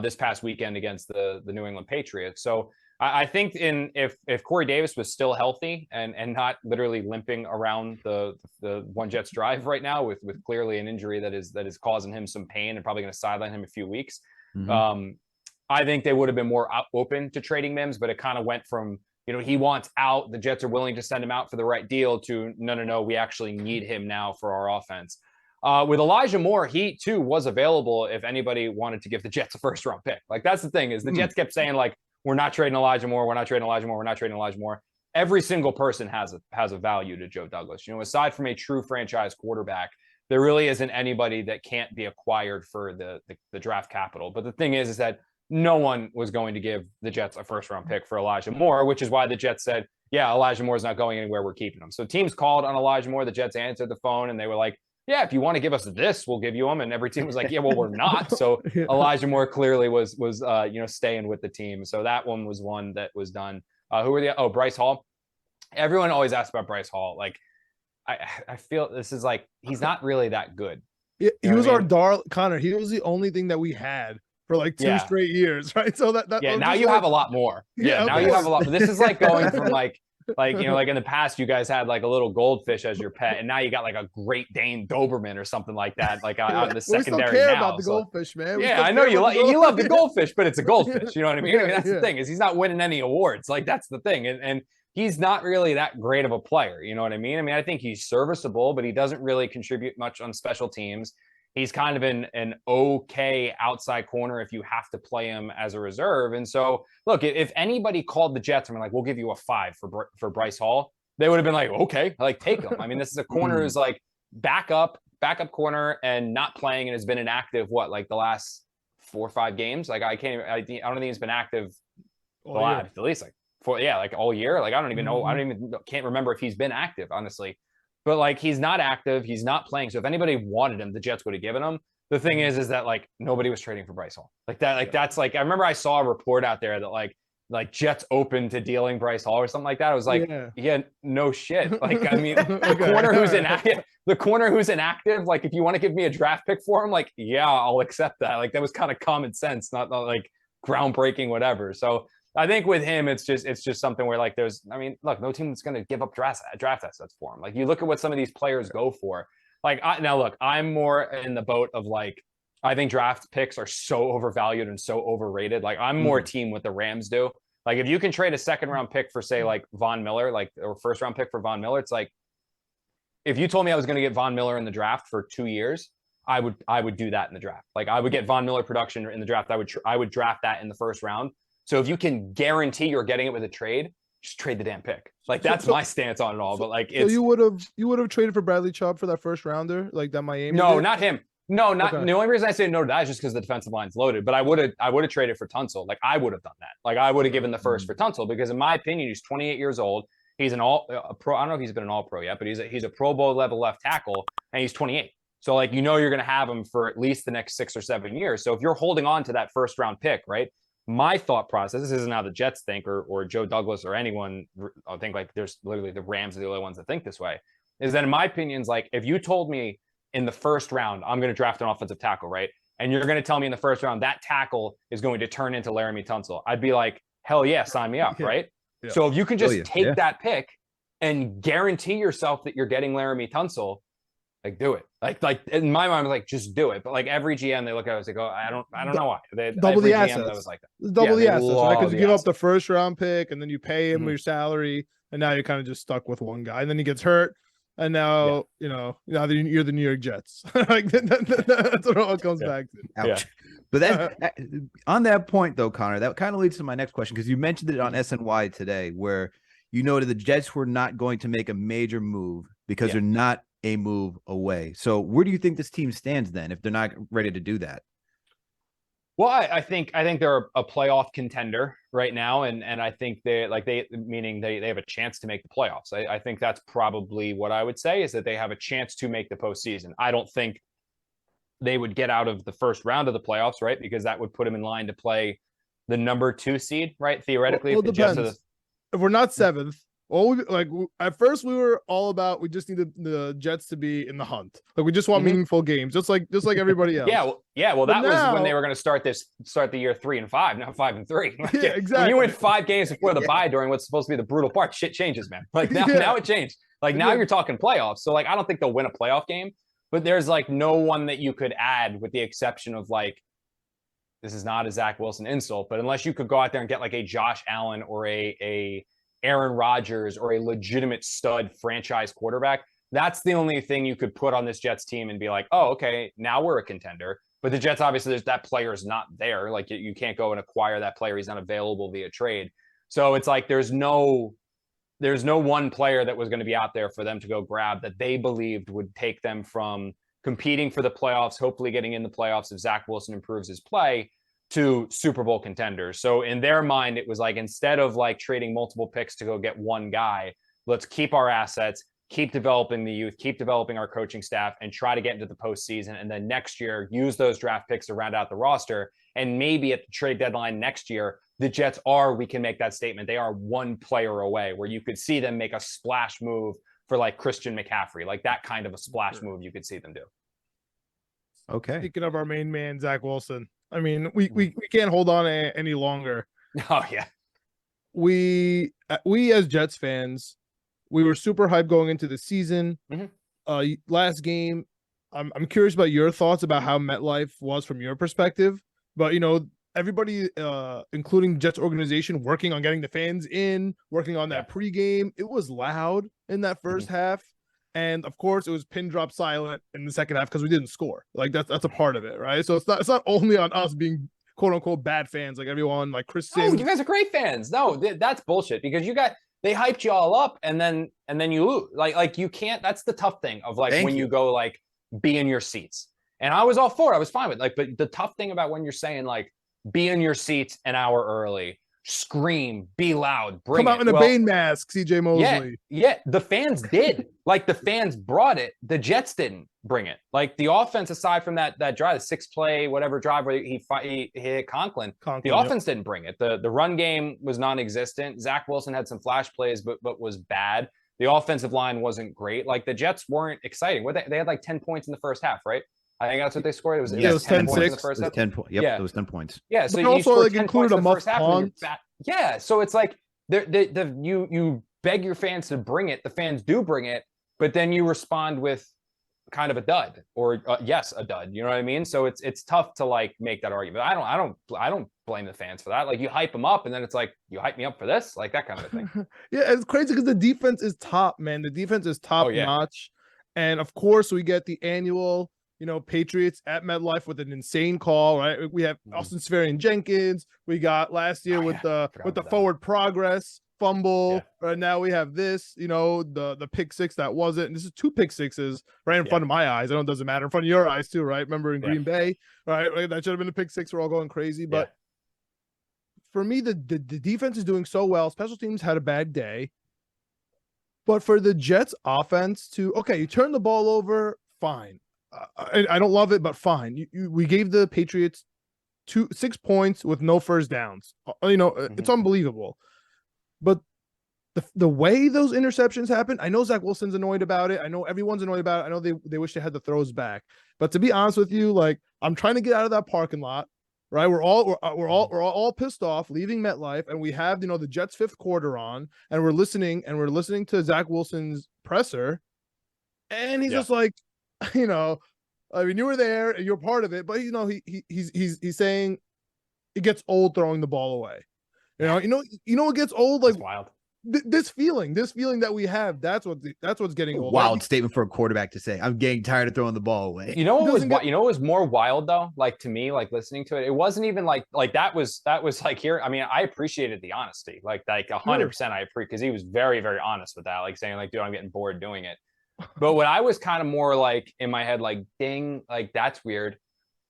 this past weekend against the New England Patriots. So I think if Corey Davis was still healthy and not literally limping around the One Jets drive right now with clearly an injury that is causing him some pain and probably going to sideline him a few weeks, I think they would have been more open to trading Mims. But it kind of went from, he wants out, the Jets are willing to send him out for the right deal, to no, we actually need him now for our offense. With Elijah Moore, he too was available if anybody wanted to give the Jets a 1st round pick. Like, that's the thing, is the Jets kept saying like, we're not trading Elijah Moore, we're not trading Elijah Moore, we're not trading Elijah Moore. Every single person has a value to Joe Douglas. Aside from a true franchise quarterback, there really isn't anybody that can't be acquired for the draft capital. But the thing is that no one was going to give the Jets a 1st round pick for Elijah Moore, which is why the Jets said, yeah, Elijah Moore's not going anywhere, we're keeping him. So teams called on Elijah Moore, the Jets answered the phone, and they were like, yeah, if you want to give us this, we'll give you him. And every team was like, yeah, well, we're not. So Elijah Moore clearly was staying with the team. So that one was one that was done. Who were Bryce Hall. Everyone always asks about Bryce Hall. Like, I feel this is like, he's not really that good.
Yeah, he was our darling, Connor. He was the only thing that we had for like 2 straight years, right? So that
now you have a lot more. Yeah, now you have a lot. This is like going from like in the past, you guys had like a little goldfish as your pet, and now you got like a Great Dane Doberman or something like that, like on the secondary.
We still care
now.
about the goldfish, man.
Yeah, I know you love the goldfish, but it's a goldfish. You know what I mean? That's the thing, is he's not winning any awards. Like, that's the thing, and he's not really that great of a player. You know what I mean? I think he's serviceable, but he doesn't really contribute much on special teams. He's kind of an okay outside corner if you have to play him as a reserve. And so, look, if anybody called the Jets and were like, we'll give you a 5 for Bryce Hall, they would have been like, okay, like, take him. I mean, this is a corner who's like backup corner and not playing, and has been inactive, like the last 4 or 5 games. Like, I don't think he's been active at least like all year. Like, I don't even know. Can't remember if he's been active, honestly. But like, he's not active, he's not playing. So if anybody wanted him, the Jets would have given him. The thing is that like, nobody was trading for Bryce Hall. Like that, like that's like, I remember I saw a report out there that like Jets open to dealing Bryce Hall or something like that. I was like, yeah no shit. Like, I mean, the corner who's inactive, like, if you want to give me a draft pick for him, like, yeah, I'll accept that. Like, that was kind of common sense, not like groundbreaking, whatever. So I think with him, it's just something where like look, no team that's going to give up draft assets for him. Like, you look at what some of these players go for. Like, I'm more in the boat of like, I think draft picks are so overvalued and so overrated. Like, I'm more team what the Rams do. Like, if you can trade a 2nd round pick for, say, like Von Miller, like, or 1st round pick for Von Miller, it's like, if you told me I was going to get Von Miller in the draft for 2 years, I would do that in the draft. Like, I would get Von Miller production in the draft. I would draft that in the 1st round. So if you can guarantee you're getting it with a trade, just trade the damn pick. Like that's my stance on it all. But like,
so you would have traded for Bradley Chubb for that first rounder, like that Miami.
No,
did?
not him. No, not the only reason I say no to that is just because the defensive line's loaded. But I would have traded for Tunsil. Like I would have done that. Like I would have given the first for Tunsil because in my opinion, he's 28 years old. He's a pro. I don't know if he's been an all pro yet, but he's a Pro Bowl level left tackle, and he's 28. So like you're going to have him for at least the next 6 or 7 years. So if you're holding on to that first round pick, right? My thought process, this isn't how the Jets think or Joe Douglas or anyone. I think like there's literally the Rams are the only ones that think this way. Is that in my opinion, is like if you told me in the first round, I'm going to draft an offensive tackle, right? And you're going to tell me in the first round that tackle is going to turn into Laramie Tunsil. I'd be like, hell yeah, sign me up, right? Yeah. So if you can just take that pick and guarantee yourself that you're getting Laramie Tunsil, like do it. Like in my mind, I was like, just do it. But like every GM, they look at us, they go, I don't know why.
Double the assets.
That was like that.
Double the assets, right? Because you give up the first round pick and then you pay him your salary, and now you're kind of just stuck with one guy. And then he gets hurt. And now, now you're the New York Jets. Like that's what it all comes back to.
Ouch. Yeah. But that on that point, though, Connor, that kind of leads to my next question because you mentioned it on SNY today, where you noted the Jets were not going to make a major move because they're not a move away. So where do you think this team stands then if they're not ready to do that?
Well, I think they're a playoff contender right now, and I think they have a chance to make the playoffs. I think that's probably what I would say is that they have a chance to make the postseason. I don't think they would get out of the first round of the playoffs, right? Because that would put them in line to play the number 2 seed, right? Theoretically,
well, depends. If we're not 7th. At first we were all about we just needed the Jets to be in the hunt. Like we just want meaningful games, just like everybody else.
Well, that was when they were going to start the year 3-5, not 5-3. Like,
exactly.
When you win 5 games before the bye during what's supposed to be the brutal part, shit changes, man. Like now it changed. Like now you're talking playoffs. So like I don't think they'll win a playoff game, but there's like no one that you could add with the exception of like this is not a Zach Wilson insult, but unless you could go out there and get like a Josh Allen or a Aaron Rodgers or a legitimate stud franchise quarterback, that's the only thing you could put on this Jets team and be like, oh, okay, now we're a contender. But the Jets, obviously, that player is not there. Like you can't go and acquire that player. He's not available via trade. So it's like there's no one player that was going to be out there for them to go grab that they believed would take them from competing for the playoffs, hopefully getting in the playoffs if Zach Wilson improves his play, to Super Bowl contenders. So in their mind, it was like, instead of like trading multiple picks to go get one guy, let's keep our assets, keep developing the youth, keep developing our coaching staff, and try to get into the postseason. And then next year, use those draft picks to round out the roster. And maybe at the trade deadline next year, the Jets we can make that statement. They are one player away where you could see them make a splash move for like Christian McCaffrey, like that kind of a splash move you could see them do.
Okay.
Speaking of our main man, Zach Wilson, I mean, we can't hold on any longer.
Oh yeah.
We as Jets fans, we were super hyped going into the season. Last game, I'm curious about your thoughts about how MetLife was from your perspective. But everybody, including Jets organization, working on getting the fans in, working on that pregame. It was loud in that first half. And of course, it was pin drop silent in the second half because we didn't score. Like that's a part of it, right? So it's not only on us being quote unquote bad fans, like everyone, like Chris Sims.
Oh, you guys are great fans. No, that's bullshit because they hyped you all up and then you lose. Like you can't. That's the tough thing of like you go like be in your seats. And I was all for it. I was fine with it. Like, but the tough thing about when you're saying like be in your seats an hour early. Scream, be loud, bring
come out in a Bane mask, CJ Mosley.
Yeah, the fans did. Like the fans brought it. The Jets didn't bring it. Like the offense, aside from that drive, the 6-play whatever drive where he hit Conklin, the offense didn't bring it. The run game was non-existent. Zach Wilson had some flash plays, but was bad. The offensive line wasn't great. Like the Jets weren't exciting. They had like 10 points in the first half, right? I think that's what they scored. It was
10
points in the first half.
10 points. Yep, it was 10 points.
Yeah, so
but
you
also like included a
muff
punt.
Yeah, so it's like you beg your fans to bring it. The fans do bring it, but then you respond with kind of a dud or a dud. You know what I mean? So it's tough to like make that argument. I don't blame the fans for that. Like you hype them up, and then it's like you hype me up for this, like that kind of a thing.
Yeah, it's crazy because the defense is top, man. The defense is top notch, and of course we get the annual. Patriots at MetLife with an insane call, right? We have Austin Seferian Jenkins. We got last year with the forward progress. fumble, and now we have this, the pick six that wasn't. And this is 2 pick sixes right in front of my eyes. I know it doesn't matter. In front of your eyes too, right? Remember in Green Bay, right? That should have been a pick six. We're all going crazy. But for me, the defense is doing so well. Special teams had a bad day. But for the Jets offense you turn the ball over, fine. I don't love it, but fine. We gave the Patriots 6 points with no first downs. It's unbelievable. But the way those interceptions happen, I know Zach Wilson's annoyed about it. I know everyone's annoyed about it. I know they wish they had the throws back. But to be honest with you, like, I'm trying to get out of that parking lot, right? We're all pissed off leaving MetLife, and we have the Jets' 5th quarter on, and we're listening to Zach Wilson's presser, and he's just like, I mean, you were there and you're part of it, but he's saying it gets old throwing the ball away. It gets old, like,
That's wild.
This feeling that we have, that's what's getting old.
Wild statement for a quarterback to say. I'm getting tired of throwing the ball away.
You know what was more wild though? Like, to me, like, listening to it, it wasn't even like that was like, here. I mean, I appreciated the honesty, like 100%. I appreciate, because he was very, very honest with that, like saying like, dude, I'm getting bored doing it. But what I was kind of more like in my head, like, ding, like, that's weird,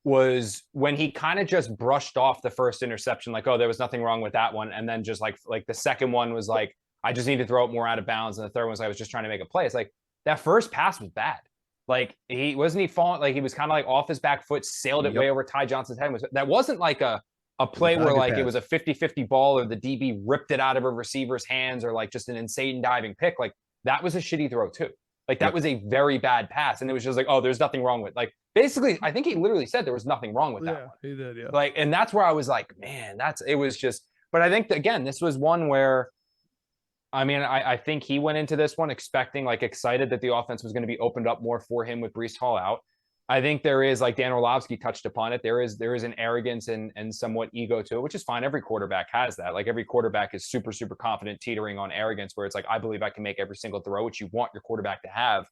was when he kind of just brushed off the first interception, like, oh, there was nothing wrong with that one. And then just like the second one was like, I just need to throw it more out of bounds. And the third one was, I was just trying to make a play. It's like, that first pass was bad. Like, he falling, like, he was kind of like off his back foot, sailed it way over Ty Johnson's head. That wasn't like a play where like it was a 50-50 ball, or the DB ripped it out of a receiver's hands, or like just an insane diving pick. Like, that was a shitty throw too. Like, that was a very bad pass. And it was just like, oh, there's nothing wrong with, like, basically, I think he literally said there was nothing wrong with that one.
He did, yeah.
Like, and that's where I was like, man, it was just, but I think that, again, this was one where, I mean, I think he went into this one expecting, like, excited that the offense was going to be opened up more for him with Breece Hall out. I think there is, like Dan Orlovsky touched upon it, there is an arrogance and somewhat ego to it, which is fine. Every quarterback has that. Like, every quarterback is super, super confident, teetering on arrogance, where it's like, I believe I can make every single throw, which you want your quarterback to have.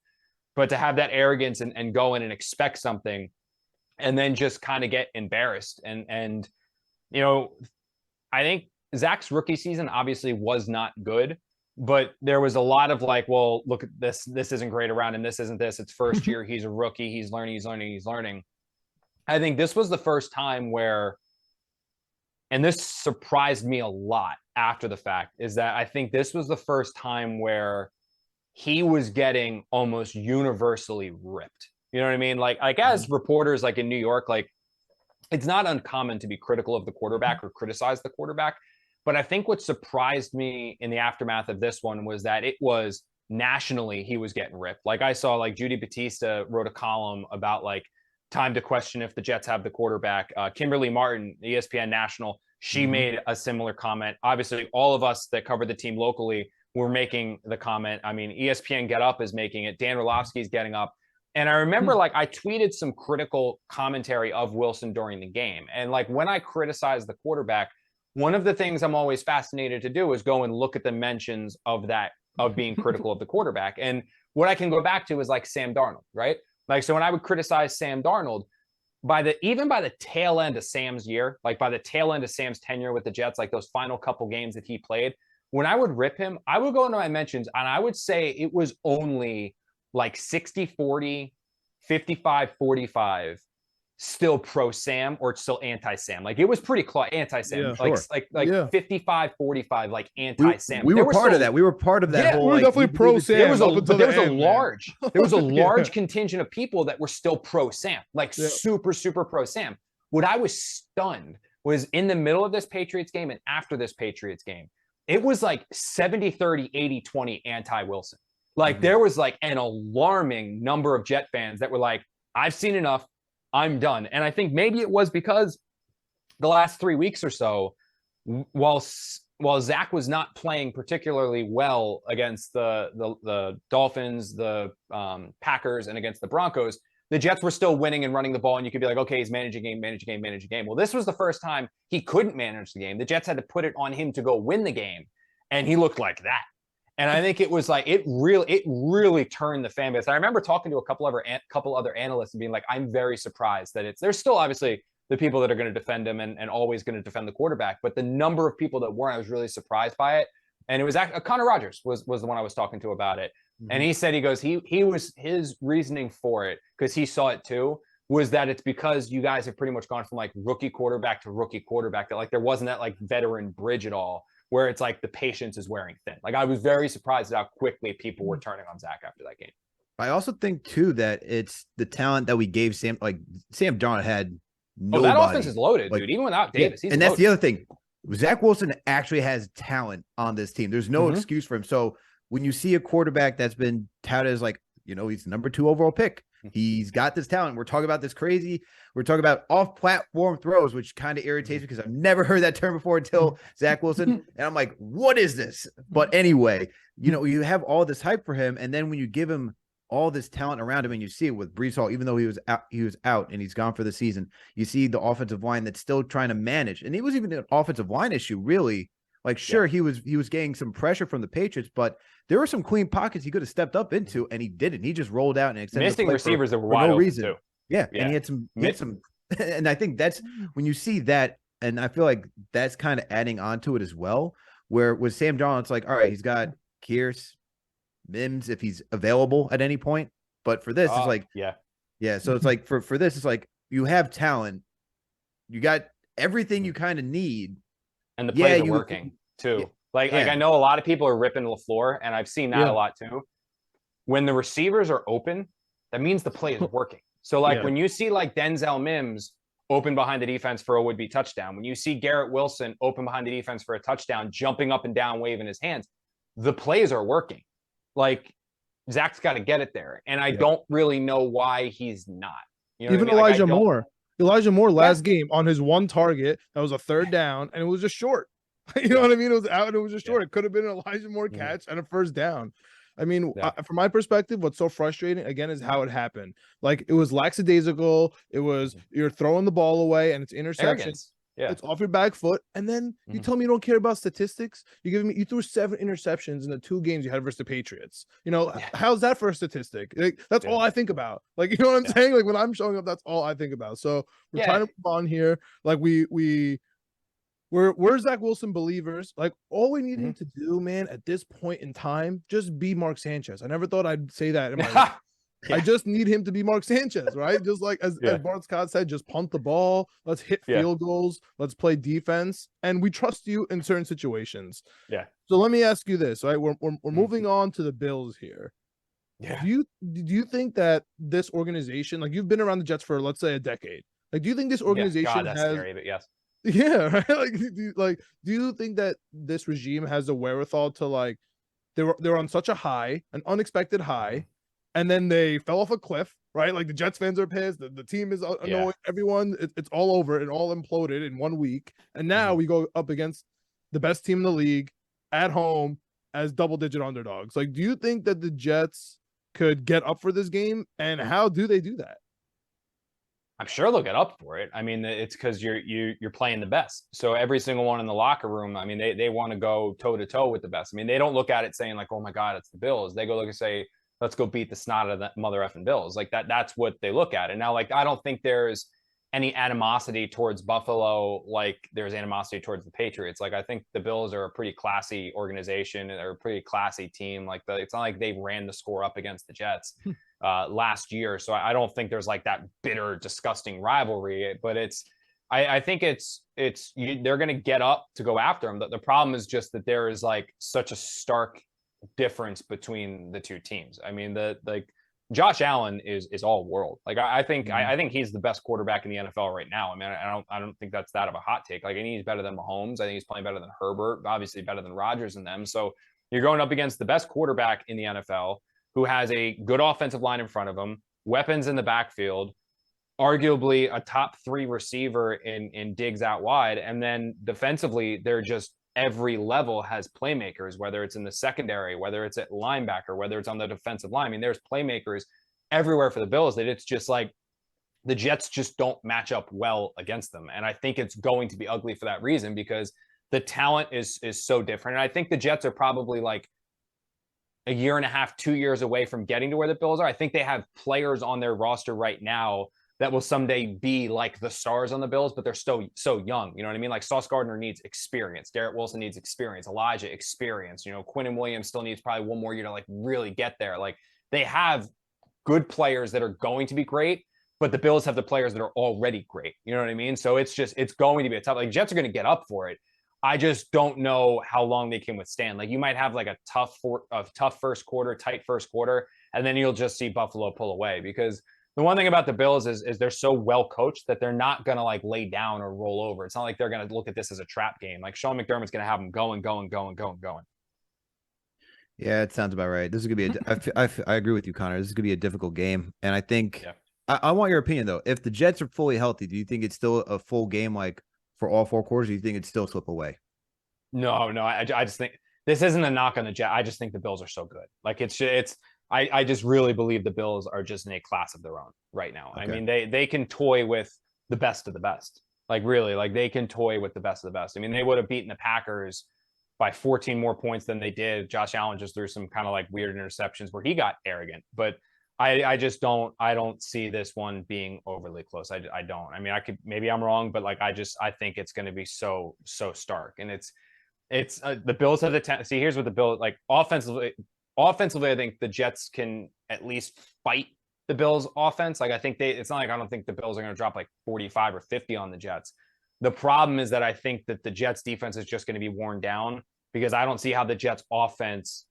But to have that arrogance and go in and expect something and then just kind of get embarrassed. And I think Zach's rookie season obviously was not good, but there was a lot of like, well, look at this. This isn't great around him. This isn't this. It's first year. He's a rookie. He's learning. I think this was the first time where, and this surprised me a lot after the fact, is that I think this was the first time where he was getting almost universally ripped. You know what I mean? Like as reporters, like in New York, like, it's not uncommon to be critical of the quarterback or criticize the quarterback. But I think what surprised me in the aftermath of this one was that it was nationally he was getting ripped. Like, I saw like Judy Batista wrote a column about like time to question if the Jets have the quarterback. Kimberly Martin, ESPN National, she made a similar comment. Obviously, all of us that cover the team locally were making the comment. I mean, ESPN Get Up is making it. Dan Orlovsky's getting up. And I remember like I tweeted some critical commentary of Wilson during the game. And like when I criticize the quarterback, one of the things I'm always fascinated to do is go and look at the mentions of being critical of the quarterback. And what I can go back to is like Sam Darnold, right? Like, so when I would criticize Sam Darnold, even by the tail end of Sam's year, like by the tail end of Sam's tenure with the Jets, like those final couple games that he played, when I would rip him, I would go into my mentions and I would say it was only like 60-40, 55-45, still pro Sam or still anti Sam. Like, it was pretty close, anti Sam.
Yeah,
like 55-45, like anti Sam.
We were part of that. We were part of that
Yeah,
whole.
we were definitely pro Sam.
There was a
Yeah.
large contingent of people that were still pro Sam, like super, super pro Sam. What I was stunned was in the middle of this Patriots game and after this Patriots game, it was like 70-30, 80-20 anti Wilson. Like, there was like an alarming number of Jet fans that were like, I've seen enough. I'm done. And I think maybe it was because the last 3 weeks or so, while Zach was not playing particularly well against the Dolphins, the Packers, and against the Broncos, the Jets were still winning and running the ball. And you could be like, okay, he's managing game. Well, this was the first time he couldn't manage the game. The Jets had to put it on him to go win the game. And he looked like that. And I think it was like, it really turned the fan base. I remember talking to a couple other analysts and being like, I'm very surprised that there's still obviously the people that are going to defend him and always going to defend the quarterback. But the number of people that weren't, I was really surprised by it. and it was Connor Rogers was the one I was talking to about it.
Mhm.
And he said, he was his reasoning for it, because he saw it too, was that it's because you guys have pretty much gone from like rookie quarterback to rookie quarterback, that like there wasn't that like veteran bridge at all, where it's like the patience is wearing thin. Like I was very surprised at how quickly people were turning on Zach after that game.
I also think too that it's the talent that we gave Sam. Like Sam Darnold had nobody.
That offense is loaded,
like,
dude. Even without Davis, he's
and that's
loaded.
the other thing. Zach Wilson actually has talent on this team. There's no excuse for him. So when you see a quarterback that's been touted as like, he's the number 2 overall pick, he's got this talent. We're talking about this crazy. We're talking about off-platform throws, which kind of irritates me because I've never heard that term before until Zach Wilson. And I'm like, what is this? But anyway, you have all this hype for him. And then when you give him all this talent around him, and you see it with Breece Hall, even though he was out and he's gone for the season, you see the offensive line that's still trying to manage. And it was even an offensive line issue, really. Like, sure, he was getting some pressure from the Patriots, but there were some clean pockets he could have stepped up into, and he didn't. He just rolled out and extended
missing receivers that were
for
wide
no
open
reason.
too.
Yeah, and he had some, and I think that's when you see that, and I feel like that's kind of adding on to it as well. Where with Sam Darnold, it's like, all right, he's got Kearse, Mims if he's available at any point, but for this, it's like, yeah. So it's like for this, it's like you have talent, you got everything you kind of need.
And the plays are working too. Like I know a lot of people are ripping LaFleur, and I've seen that a lot too. When the receivers are open, that means the play is working. So like when you see like Denzel Mims open behind the defense for a would-be touchdown, when you see Garrett Wilson open behind the defense for a touchdown, jumping up and down, waving his hands, the plays are working. Like Zach's got to get it there. And I don't really know why he's not. You know
Even
what I mean?
Elijah Moore last game on his one target, that was a 3rd down, and it was just short. You know what I mean? It was out and it was just short. It could have been an Elijah Moore catch and a 1st down. I mean, from my perspective, what's so frustrating, again, is how it happened. Like, it was lackadaisical. It was, you're throwing the ball away, and it's interception.
Yeah.
It's off your back foot. And then you tell me you don't care about statistics. You threw 7 interceptions in the 2 games you had versus the Patriots. How's that for a statistic? Like, that's all I think about. Like, you know what I'm saying? Like, when I'm showing up, that's all I think about. So we're trying to move on here. Like, we're Zach Wilson believers. Like, all we need him to do, man, at this point in time, just be Mark Sanchez. I never thought I'd say that in my life. I just need him to be Mark Sanchez, right? Just like as Bart Scott said, just punt the ball. Let's hit field goals. Let's play defense, and we trust you in certain situations. Yeah. So let me ask you this, right? We're moving on to the Bills here. Yeah. Do you think that this organization, like, you've been around the Jets for, let's say, a decade, like, do you think this organization
that's
has?
Scary, but yes.
Yeah, right. Do you think that this regime has the wherewithal to, like, they're on such a high, an unexpected high, and then they fell off a cliff, right? Like, the Jets fans are pissed. The team is annoyed. Everyone, it's all over. It all imploded in 1 week. And now we go up against the best team in the league at home as double-digit underdogs. Like, do you think that the Jets could get up for this game? And how do they do that?
I'm sure they'll get up for it. I mean, it's because you're playing the best. So every single one in the locker room, I mean, they want to go toe-to-toe with the best. I mean, they don't look at it saying like, oh my God, it's the Bills. They go look and say, let's go beat the snot out of that mother effing Bills. Like that's what they look at. And now, like, I don't think there's any animosity towards Buffalo like there's animosity towards the Patriots. Like, I think the Bills are a pretty classy organization. They're a pretty classy team. Like, it's not like they ran the score up against the Jets last year. So I don't think there's like that bitter, disgusting rivalry. But I think they're going to get up to go after them. The problem is just that there is like such a stark difference between the two teams. I mean, Josh Allen is all world. Like, I think he's the best quarterback in the NFL right now. I mean, I don't think that's that of a hot take. Like, I think he's better than Mahomes. I think he's playing better than Herbert, obviously better than Rodgers and them. So you're going up against the best quarterback in the NFL, who has a good offensive line in front of him, weapons in the backfield, arguably a top 3 receiver in Diggs out wide. And then defensively, they're just every level has playmakers, whether it's in the secondary, whether it's at linebacker, whether it's on the defensive line. I mean, there's playmakers everywhere for the Bills that it's just like the Jets just don't match up well against them. And I think it's going to be ugly for that reason, because the talent is so different. And I think the Jets are probably like a year and a half, 2 years away from getting to where the Bills are. I think they have players on their roster right now that will someday be like the stars on the Bills, but they're still so young. You know what I mean? Like Sauce Gardner needs experience. Garrett Wilson needs experience. Elijah experience. You know, Quinnen Williams still needs probably one more year to like really get there. Like they have good players that are going to be great, but the Bills have the players that are already great. You know what I mean? So it's going to be a tough, like Jets are going to get up for it. I just don't know how long they can withstand. Like you might have like a tough first quarter, tight first quarter, and then you'll just see Buffalo pull away because the one thing about the Bills is they're so well coached that they're not going to like lay down or roll over. It's not like they're going to look at this as a trap game. Like Sean McDermott's going to have them going.
Yeah, it sounds about right. This is going to be I agree with you, Connor. This is going to be a difficult game. And I think I want your opinion, though. If the Jets are fully healthy, do you think it's still a full game like for all 4 quarters? Or do you think it'd still slip away?
No. I just think this isn't a knock on the Jets. I just think the Bills are so good. Like I just really believe the Bills are just in a class of their own right now. Okay. I mean, they can toy with the best of the best. Like really, like they can toy with the best of the best. I mean, they would have beaten the Packers by 14 more points than they did. Josh Allen just threw some kind of like weird interceptions where he got arrogant, but I don't see this one being overly close. I don't. I mean, maybe I'm wrong, but like I think it's going to be so stark, and it's the Bills have the tendency. Here's what the Bills like offensively, I think the Jets can at least fight the Bills offense. Like I think it's not like I don't think the Bills are going to drop like 45 or 50 on the Jets. The problem is that I think that the Jets defense is just going to be worn down because I don't see how the Jets offense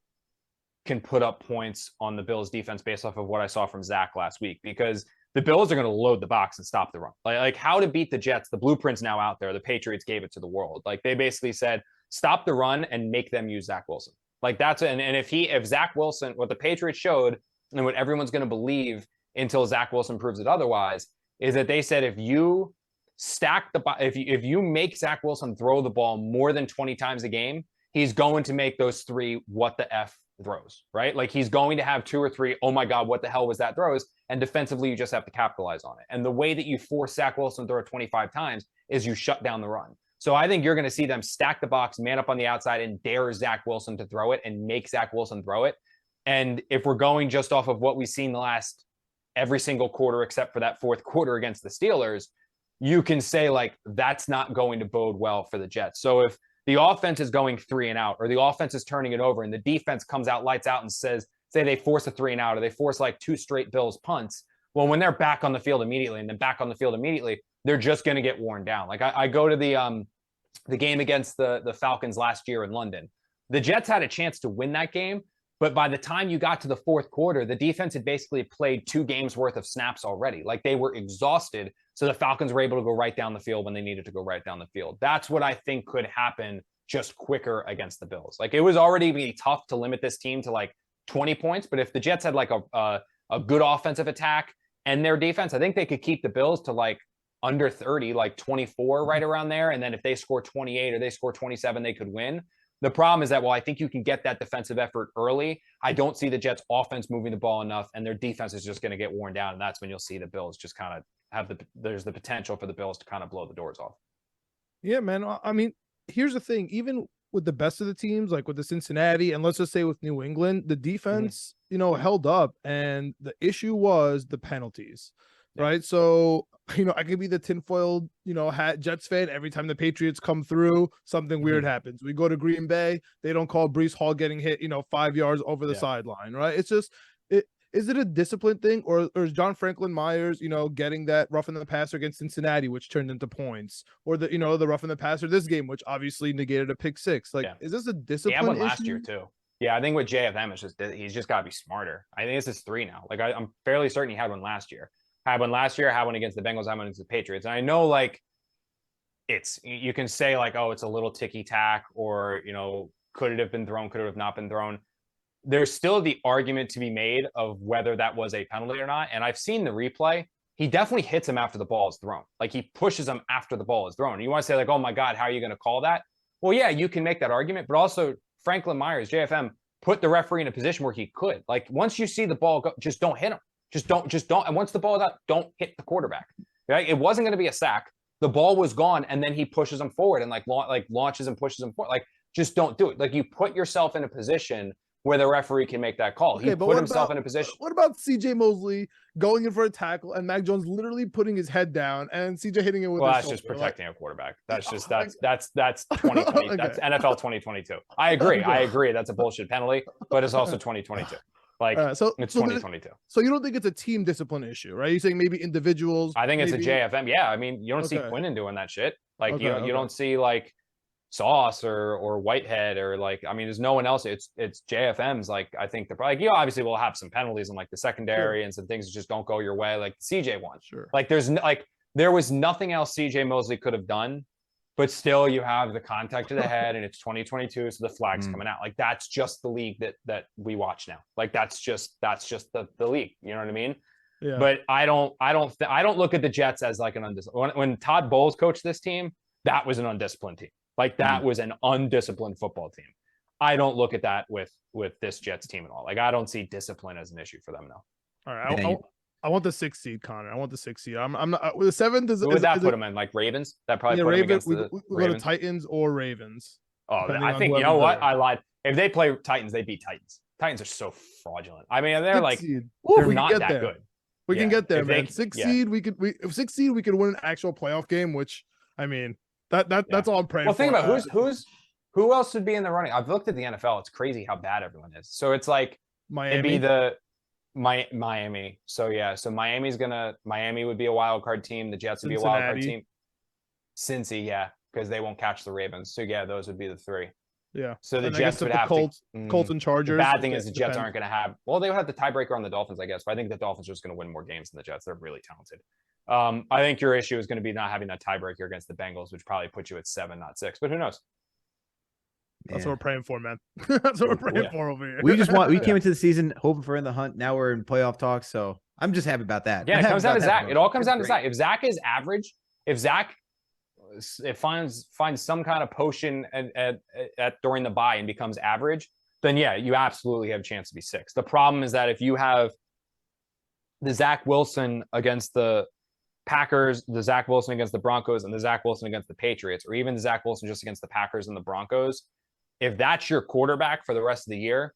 can put up points on the Bills defense based off of what I saw from Zach last week, because the Bills are going to load the box and stop the run. Like how to beat the Jets, the blueprint's now out there. The Patriots gave it to the world. Like they basically said, stop the run and make them use Zach Wilson. Like that's and if Zach Wilson, what the Patriots showed and what everyone's going to believe until Zach Wilson proves it otherwise, is that they said if you if you make Zach Wilson throw the ball more than 20 times a game, he's going to make those 3 what the F throws, right? Like he's going to have 2 or 3, oh my God, what the hell was that throws? And defensively, you just have to capitalize on it. And the way that you force Zach Wilson to throw 25 times is you shut down the run. So I think you're going to see them stack the box, man up on the outside, and dare Zach Wilson to throw it and make Zach Wilson throw it. And if we're going just off of what we've seen the last every single quarter, except for that 4th quarter against the Steelers, you can say like, that's not going to bode well for the Jets. So if the offense is going 3 and out, or the offense is turning it over and the defense comes out lights out and say they force a 3 and out, or they force like 2 straight Bills punts. Well, when they're back on the field immediately and then back on the field immediately, they're just going to get worn down. Like I go to the game against the Falcons last year in London. The Jets had a chance to win that game, but by the time you got to the 4th quarter, the defense had basically played 2 games worth of snaps already. Like they were exhausted. So the Falcons were able to go right down the field when they needed to go right down the field. That's what I think could happen just quicker against the Bills. Like it was already be tough to limit this team to like 20 points, but if the Jets had like a good offensive attack and their defense, I think they could keep the Bills to like under 30, like 24 right around there. And then if they score 28 or they score 27, they could win. The problem is that, well, I think you can get that defensive effort early. I don't see the Jets offense moving the ball enough, and their defense is just going to get worn down. And that's when you'll see the Bills just kind of there's the potential for the Bills to kind of blow the doors off.
Yeah, man. I mean, here's the thing. Even with the best of the teams, like with the Cincinnati, and let's just say with New England, the defense, held up. And the issue was the penalties, right? So, I could be the tinfoil, hat Jets fan. Every time the Patriots come through, something weird happens. We go to Green Bay, they don't call Breece Hall getting hit, 5 yards over the sideline, right? It's just, is it a discipline thing, or is John Franklin Myers, getting that rough in the passer against Cincinnati, which turned into points, or the rough in the passer this game, which obviously negated a pick 6? Like, is this a discipline issue?
One last year too. Yeah, I think with JFM, he's just got to be smarter. I think this is 3 now. Like I'm fairly certain he had one last year. Had one last year, had one against the Bengals, had one against the Patriots. And I know like you can say like, oh, it's a little ticky-tack, or, could it have been thrown, could it have not been thrown? There's still the argument to be made of whether that was a penalty or not. And I've seen the replay. He definitely hits him after the ball is thrown. Like he pushes him after the ball is thrown. And you want to say like, oh my God, how are you going to call that? Well, yeah, you can make that argument, but also Franklin Myers, JFM, put the referee in a position where he could. Like once you see the ball go, just don't hit him. Just don't. And once the ball is out, don't hit the quarterback. Right? It wasn't going to be a sack. The ball was gone, and then he pushes him forward and like launches and pushes him forward. Like just don't do it. Like you put yourself in a position where the referee can make that call.
Okay,
He
but
put himself in a position.
What about CJ Mosley going in for a tackle and Mac Jones literally putting his head down and CJ hitting it with
Well,
his
that's
shoulder?
just protecting a quarterback. That's just
like-
that's 2020.
Okay.
That's NFL 2022. I agree.
Okay.
I agree. That's a bullshit penalty, but it's also 2022. Like
so
it's
so
2022.
So you don't think it's a team discipline issue, right? You're saying maybe individuals.
I think it's
maybe...
a JFM. Yeah, I mean, you don't see
Okay.
Quinnen doing that shit. Like
Okay,
you don't see like Sauce or Whitehead or like, I mean, there's no one else. It's JFM's. Like I think they're like, you obviously will have some penalties in like the secondary and some things that just don't go your way, like the CJ one.
Sure.
Like there was nothing else CJ Mosley could have done, but still you have the contact to the head and it's 2022, so the flag's coming out. Like that's just the league that we watch now. Like that's just the league. You know what I mean?
Yeah.
But I don't look at the Jets as like an undisciplined. When Todd Bowles coached this team, that was an undisciplined team. Like that was an undisciplined football team. I don't look at that with this Jets team at all. Like I don't see discipline as an issue for them now.
All right. I want the 6th seed, Connor. I want the 6th seed. I'm not with the 7th.
Who would that put them in? Like Ravens? That probably put
Ravens.
them against
We go to Titans or Ravens.
Oh, I think you know what? I lied. If they play Titans, they beat Titans. Titans are so fraudulent. I mean, they're like they're not that good.
We can get there, man. 6th seed, we could 6th seed, we could win an actual playoff game, which I mean, that's all I'm praying for.
Well, think about who else would be in the running. I've looked at the NFL. It's crazy how bad everyone is. So it's like
Miami.
it'd be Miami. So yeah, so Miami would be a wild card team. The Jets would be a wild card team. Cincy, yeah, because they won't catch the Ravens. So yeah, those would be the 3.
Yeah.
So the Jets would have
Colts and Chargers.
The bad thing is the Jets aren't going to have. Well, they would have the tiebreaker on the Dolphins, I guess. But I think the Dolphins are just going to win more games than the Jets. They're really talented. I think your issue is going to be not having that tiebreaker against the Bengals, which probably puts you at 7, not 6. But who knows?
That's what we're praying for, man. That's what we're praying for over here.
We came into the season hoping for in the hunt. Now we're in playoff talks, so I'm just happy about that.
Yeah, it comes down to Zach. It all comes down to Zach. If Zach is average, if Zach finds some kind of potion at during the bye and becomes average, then yeah, you absolutely have a chance to be 6. The problem is that if you have the Zach Wilson against the Packers, the Zach Wilson against the Broncos, and the Zach Wilson against the Patriots, or even the Zach Wilson just against the Packers and the Broncos, if that's your quarterback for the rest of the year,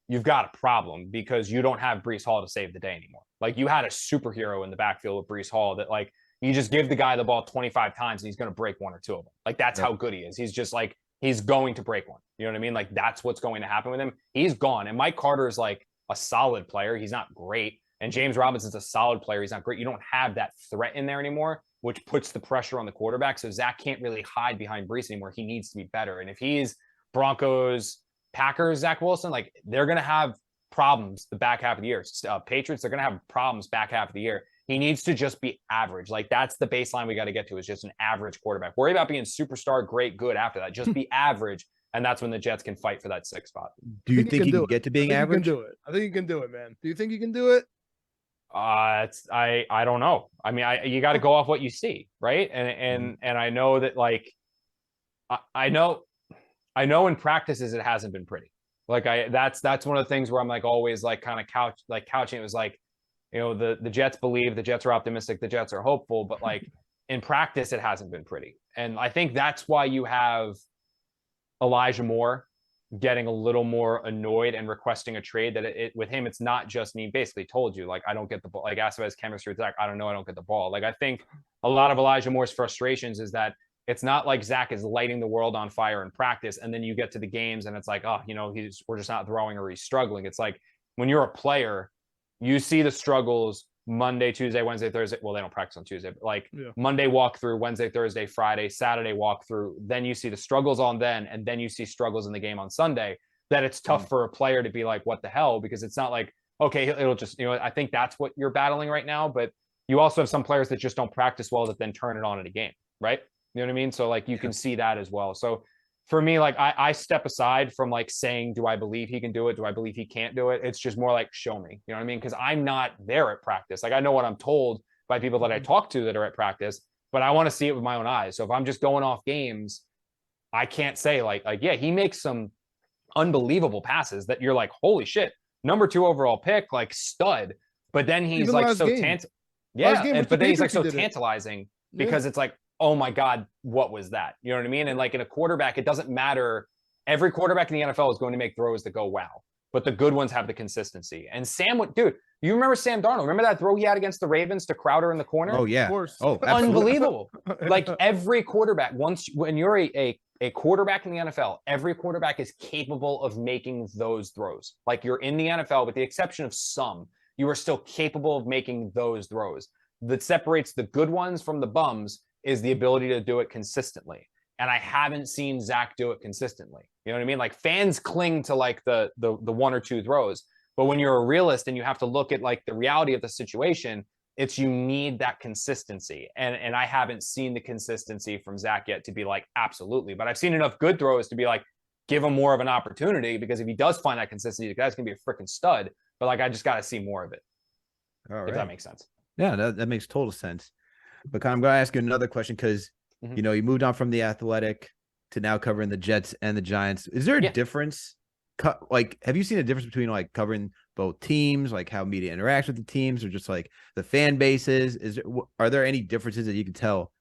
you've got a problem because you don't have Breece Hall to save the day anymore. Like you had a superhero in the backfield with Breece Hall that like you just give the guy the ball 25 times and he's going to break 1 or 2 of them. Like that's how good he is. He's just like, he's going to break 1. You know what I mean? Like that's what's going to happen with him. He's gone. And Mike Carter is like a solid player. He's not great. And James Robinson's a solid player. He's not great. You don't have that threat in there anymore, which puts the pressure on the quarterback. So Zach can't really hide behind Breece anymore. He needs to be better. And if he's Broncos, Packers, Zach Wilson, like they're going to have problems the back half of the year. Patriots, they're going to have problems back half of the year. He needs to just be average. Like that's the baseline we got to get to, is just an average quarterback. Worry about being superstar, great, good after that. Just be average. And that's when the Jets can fight for that 6th spot.
Do you think he can get to being average?
He can do it. I think he can do it, man. Do you think he can do it?
I don't know. I mean, you got to go off what you see, right? And I know that like I know in practices it hasn't been pretty. Like that's one of the things where I'm like always like kind of couching. It was like, you know, the Jets believe, the Jets are optimistic, the Jets are hopeful, but like in practice it hasn't been pretty. And I think that's why you have Elijah Moore getting a little more annoyed and requesting a trade. That with him, it's not just me. Basically told you, like, I don't get the ball. Like, asked about his chemistry with Zach. I don't know. I don't get the ball. Like, I think a lot of Elijah Moore's frustrations is that it's not like Zach is lighting the world on fire in practice, and then you get to the games and it's like, oh, you know, we're just not throwing or he's struggling. It's like when you're a player, you see the struggles Monday, Tuesday, Wednesday, Thursday. Well, they don't practice on Tuesday, but like Monday walkthrough, Wednesday, Thursday, Friday, Saturday walkthrough. Then you see the struggles on then, and then you see struggles in the game on Sunday. That it's tough for a player to be like, what the hell? Because it's not like, okay, it'll just, you know, I think that's what you're battling right now. But you also have some players that just don't practice well that then turn it on in a game, right? You know what I mean? So like you can see that as well. So for me, like I step aside from like saying, do I believe he can do it? Do I believe he can't do it? It's just more like, show me, you know what I mean? Because I'm not there at practice. Like I know what I'm told by people that I talk to that are at practice, but I want to see it with my own eyes. So if I'm just going off games, I can't say like, yeah, he makes some unbelievable passes that you're like, holy shit, number 2 overall pick, like stud. But then he's
even
like so but then he's like so tantalizing because it's like, oh my God, what was that? You know what I mean? And like in a quarterback, it doesn't matter. Every quarterback in the NFL is going to make throws that go wow. but the good ones have the consistency. And Sam, dude, you remember Sam Darnold? Remember that throw he had against the Ravens to Crowder in the corner?
Oh yeah.
Of course.
Oh, absolutely.
Unbelievable. Like every quarterback, when you're a quarterback in the NFL, every quarterback is capable of making those throws. Like you're in the NFL, with the exception of some, you are still capable of making those throws. That separates the good ones from the bums is the ability to do it consistently. And I haven't seen Zach do it consistently. You know what I mean? Like fans cling to like the one or two throws, but when you're a realist and you have to look at like the reality of the situation, it's you need that consistency. And I haven't seen the consistency from Zach yet to be like, absolutely. But I've seen enough good throws to be like, give him more of an opportunity, because if he does find that consistency, the guy's going to be a freaking stud. But like, I just got to see more of it.
All right.
If that makes sense.
Yeah, that makes total sense. But Con, I'm going to ask you another question because, you know, you moved on from the Athletic to now covering the Jets and the Giants. Is there a difference? Like, have you seen a difference between like covering both teams, like how media interacts with the teams, or just like the fan bases? Are there any differences that you can tell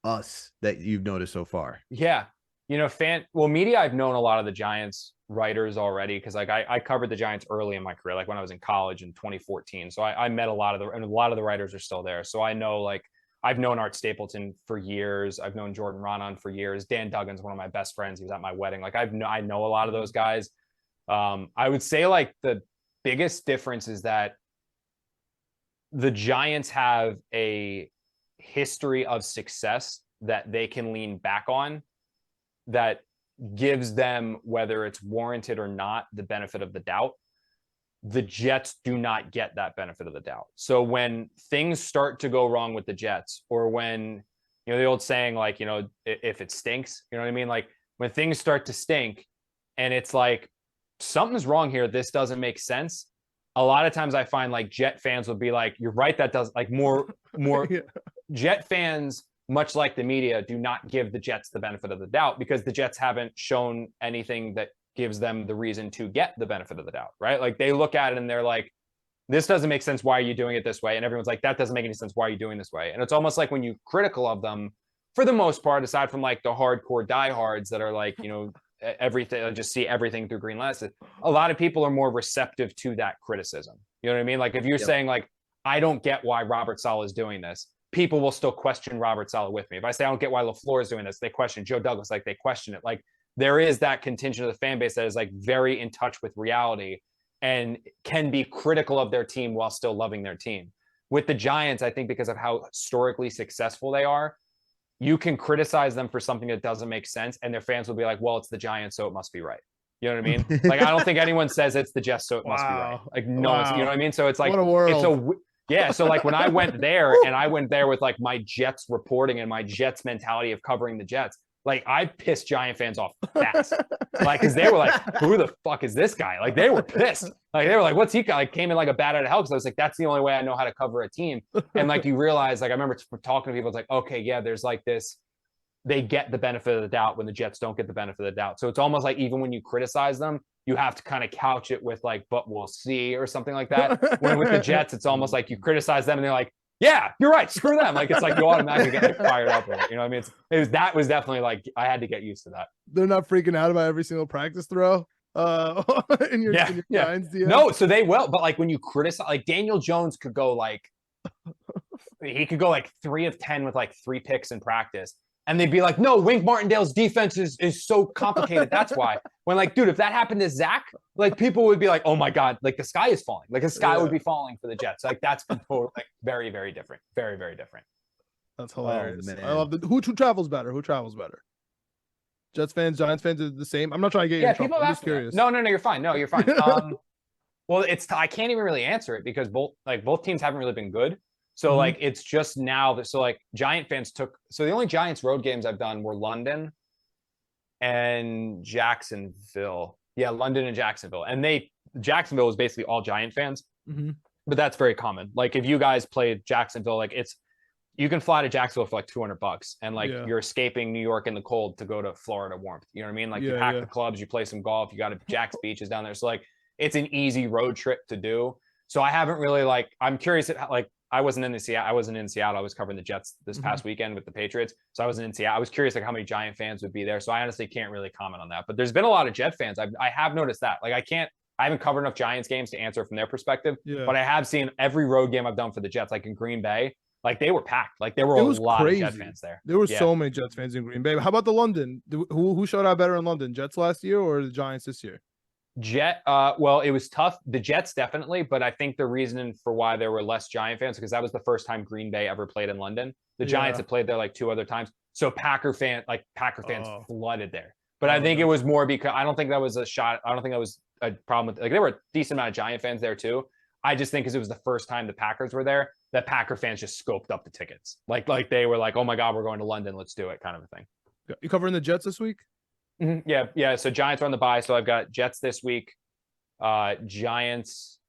us that you've noticed so far?
Yeah. You know, media, I've known a lot of the Giants writers already, because like I covered the Giants early in my career, like when I was in college in 2014. So I met a lot of the writers are still there. So I know, like, I've known Art Stapleton for years. I've known Jordan Ronan for years. Dan Duggan's one of my best friends. He was at my wedding. Like I know a lot of those guys. I would say like the biggest difference is that the Giants have a history of success that they can lean back on that gives them, whether it's warranted or not, the benefit of the doubt. The Jets do not get that benefit of the doubt. So when things start to go wrong with the Jets, or when, you know, the old saying, like, you know, if it stinks, you know what I mean? Like when things start to stink and it's like, something's wrong here, this doesn't make sense. A lot of times I find like Jet fans will be like, you're right, that does, like more yeah. Jet fans, much like the media, do not give the Jets the benefit of the doubt, because the Jets haven't shown anything that gives them the reason to get the benefit of the doubt, right? Like they look at it and they're like, this doesn't make sense, why are you doing it this way? And everyone's like, that doesn't make any sense, why are you doing this way? And it's almost like when you're critical of them, for the most part, aside from like the hardcore diehards that are like, you know, everything, just see everything through green glasses, a lot of people are more receptive to that criticism. You know what I mean? Like if you're saying like, I don't get why Robert Saleh is doing this, people will still question Robert Saleh with me. If I say I don't get why LaFleur is doing this, they question Joe Douglas, like they question it. Like there is that contingent of the fan base that is like very in touch with reality and can be critical of their team while still loving their team. With the Giants, I think because of how historically successful they are, you can criticize them for something that doesn't make sense, and their fans will be like, well, it's the Giants, so it must be right. You know what I mean? Like, I don't think anyone says it's the Jets, so it must be right. Like, no, it's, you know what I mean? So it's like,
what a world.
Yeah. So like when I went there, and I went there with like my Jets reporting and my Jets mentality of covering the Jets, like I pissed Giant fans off fast. Like, cause they were like, who the fuck is this guy? Like they were pissed. Like they were like, what's he got? Like came in like a bat out of hell. Cause I was like, that's the only way I know how to cover a team. And like, you realize, like, I remember talking to people, it's like, okay, yeah, there's like this, they get the benefit of the doubt when the Jets don't get the benefit of the doubt. So it's almost like, even when you criticize them, you have to kind of couch it with like, but we'll see, or something like that. When with the Jets, it's almost like you criticize them and they're like, yeah, you're right, screw them. Like, it's like you automatically get like fired up with it. You know what I mean? That was definitely like, I had to get used to that.
They're not freaking out about every single practice throw in your Giants DM.
No, so they will. But like when you criticize, like Daniel Jones could go like, he could go like 3 of 10 with like 3 picks in practice. And they'd be like, no, Wink Martindale's defense is so complicated. That's why. When like, dude, if that happened to Zach, like people would be like, oh my God, like the sky is falling. Like the sky would be falling for the Jets. Like that's like very, very different. Very, very different.
That's hilarious.
Oh,
I love the who travels better. Who travels better? Jets fans, Giants fans are the same. I'm not trying to get you in trouble. I'm just curious.
No, you're fine. No, you're fine. Well, I can't even really answer it because both teams haven't really been good. So like it's just now that like Giant fans the only Giants road games I've done were London and Jacksonville. Yeah, London and Jacksonville. And Jacksonville was basically all Giant fans. But that's very common. Like if you guys played Jacksonville, like you can fly to Jacksonville for like $200 and like you're escaping New York in the cold to go to Florida warmth. You know what I mean? Like you pack the clubs, you play some golf, you got to Jack's Beaches down there. So like it's an easy road trip to do. So I haven't really I'm curious at like, I wasn't in Seattle. I was covering the Jets this past weekend with the Patriots. So I wasn't in Seattle. I was curious like how many Giant fans would be there. So I honestly can't really comment on that. But there's been a lot of Jet fans. I have noticed that. Like I can't I haven't covered enough Giants games to answer from their perspective,
Yeah.
but I have seen every road game I've done for the Jets, like in Green Bay, like they were packed. Like there were
It
a
was
lot
crazy.
of Jet fans there.
There were
Yeah.
so many Jets fans in Green Bay. How about the London? Who showed out better in London? Jets last year or the Giants this year?
Well, it was tough. The Jets definitely, but I think the reason for why there were less Giant fans because that was the first time Green Bay ever played in London. The Giants had played there like 2 other times, so Packer fans flooded there. But I think it was more because I don't think that was a shot. I don't think that was a problem with like there were a decent amount of Giant fans there too. I just think because it was the first time the Packers were there, that Packer fans just scoped up the tickets. Like they were like, oh my God, we're going to London, let's do it, kind of a thing.
You covering the Jets this week?
Mm-hmm. Yeah. So Giants are on the bye. So I've got Jets this week, Giants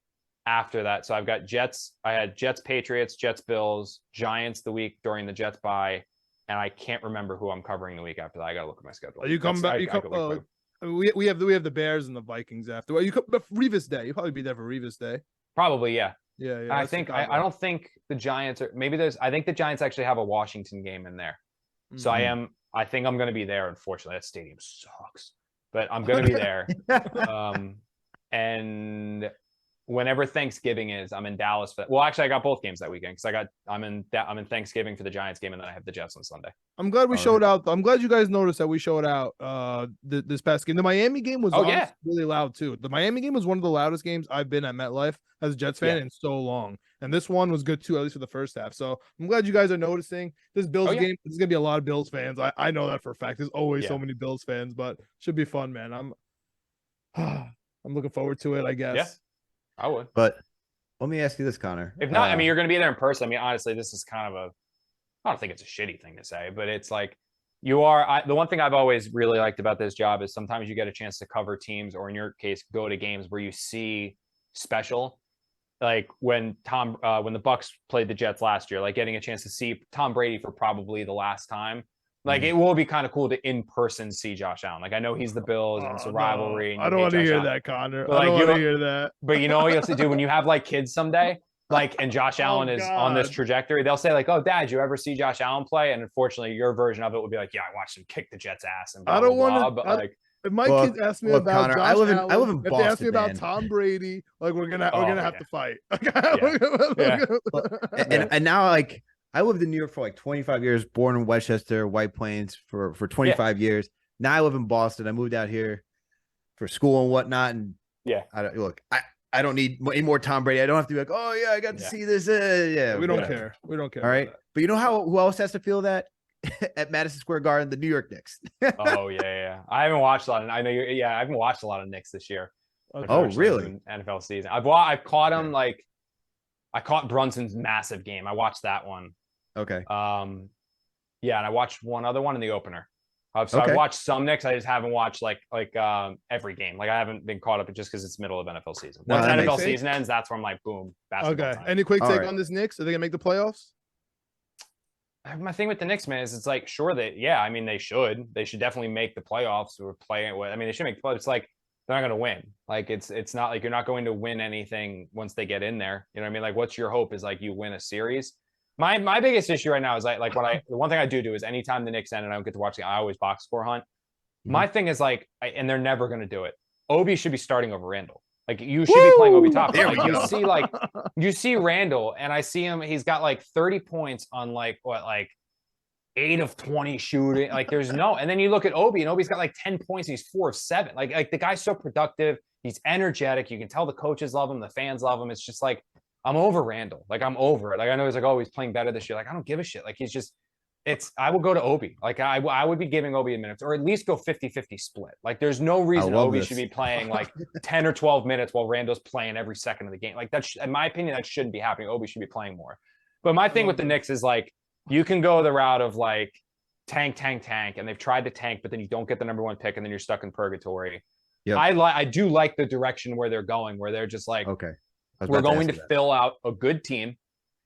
after that. So I've got Jets. I had Jets, Patriots, Jets, Bills, Giants the week during the Jets bye, and I can't remember who I'm covering the week after that. I gotta look at my schedule.
Are you coming back? We have the Bears and the Vikings after. Well, you come Revis Day. You'll probably be there for Revis Day.
Probably, yeah.
Yeah.
I think I don't think the Giants are. Maybe there's. I think the Giants actually have a Washington game in there. So I think I'm going to be there. Unfortunately, that stadium sucks, but I'm going to be there. And whenever Thanksgiving is, I'm in Dallas. Well, actually, I got both games that weekend because I'm in Thanksgiving for the Giants game, and then I have the Jets on Sunday.
I'm glad we showed out. I'm glad you guys noticed that we showed out this past game. The Miami game was really loud too. The Miami game was one of the loudest games I've been at MetLife as a Jets fan in so long. And this one was good too, at least for the first half. So I'm glad you guys are noticing this Bills game. There's gonna be a lot of Bills fans. I know that for a fact. There's always so many Bills fans, but should be fun, man. I'm looking forward to it, I guess.
Yeah, I would.
But let me ask you this, Connor.
If not, I mean, you're going to be there in person. I mean, honestly, this is kind of I don't think it's a shitty thing to say, but it's like the one thing I've always really liked about this job is sometimes you get a chance to cover teams, or in your case, go to games where you see special. Like when the Bucks played the Jets last year, like getting a chance to see Tom Brady for probably the last time. Like it will be kind of cool to in person see Josh Allen. Like I know he's the Bills and it's a rivalry.
No. I don't want to hear that, Connor.
But,
I don't want to hear that.
But you know what you have to do when you have like kids someday, like and Josh Allen is on this trajectory. They'll say like, "Oh, Dad, you ever see Josh Allen play?" And unfortunately, your version of it would be like, "Yeah, I watched him kick the Jets' ass." And blah,
I don't
want
to.
But like,
if my kids ask me about
Connor,
Josh
I live
Allen,
in Boston,
if they ask me about
man.
Tom Brady, like we're gonna have to fight.
And now like. I lived in New York for like 25 years, born in Westchester, White Plains for 25 years. Now I live in Boston. I moved out here for school and whatnot. And I don't need any more Tom Brady. I don't have to be like, oh yeah, I got to see this.
We don't care. We don't care.
All right. But you know who else has to feel that at Madison Square Garden? The New York Knicks.
Oh yeah. I haven't watched a lot. I know I haven't watched a lot of Knicks this year.
Oh really?
NFL season. I've caught him like I caught Brunson's massive game. I watched that one.
Okay.
And I watched one other one in the opener. So I watched some Knicks. I just haven't watched like every game. Like I haven't been caught up just because it's middle of NFL season. Once NFL season ends, that's when I'm like, boom, basketball time.
Any quick take on this Knicks? Are they gonna make the playoffs?
My thing with the Knicks, man, is it's like sure I mean they should definitely make the playoffs or play it. I mean they should make the playoffs. It's like they're not going to win. Like it's not like you're not going to win anything once they get in there. You know what I mean? Like what's your hope is like you win a series. My biggest issue right now is the one thing I do is anytime the Knicks end and I don't get to watch the, I always box score hunt. My thing is and they're never going to do it. Obi should be starting over Randall. Like you should be playing Obi top.
There we go.
You see Randall and I see him. He's got like 30 points on 8 of 20 shooting. Like there's no. And then you look at Obi and Obi's got like 10 points. And he's 4 of 7. Like the guy's so productive. He's energetic. You can tell the coaches love him. The fans love him. It's just like. I'm over Randall. Like I'm over it. Like I know he's like, oh, he's playing better this year. Like I don't give a shit. Like he's just, I will go to Obi. Like I would be giving Obi a minute or at least go 50-50 split. Like there's no reason Obi should be playing like 10 or 12 minutes while Randall's playing every second of the game. Like that's, in my opinion, that shouldn't be happening. Obi should be playing more. But my thing with the Knicks is like, you can go the route of like tank. And they've tried to tank, but then you don't get the number 1 pick and then you're stuck in purgatory. Yep. I do like the direction where they're going, where they're just like,
okay.
We're going to fill out a good team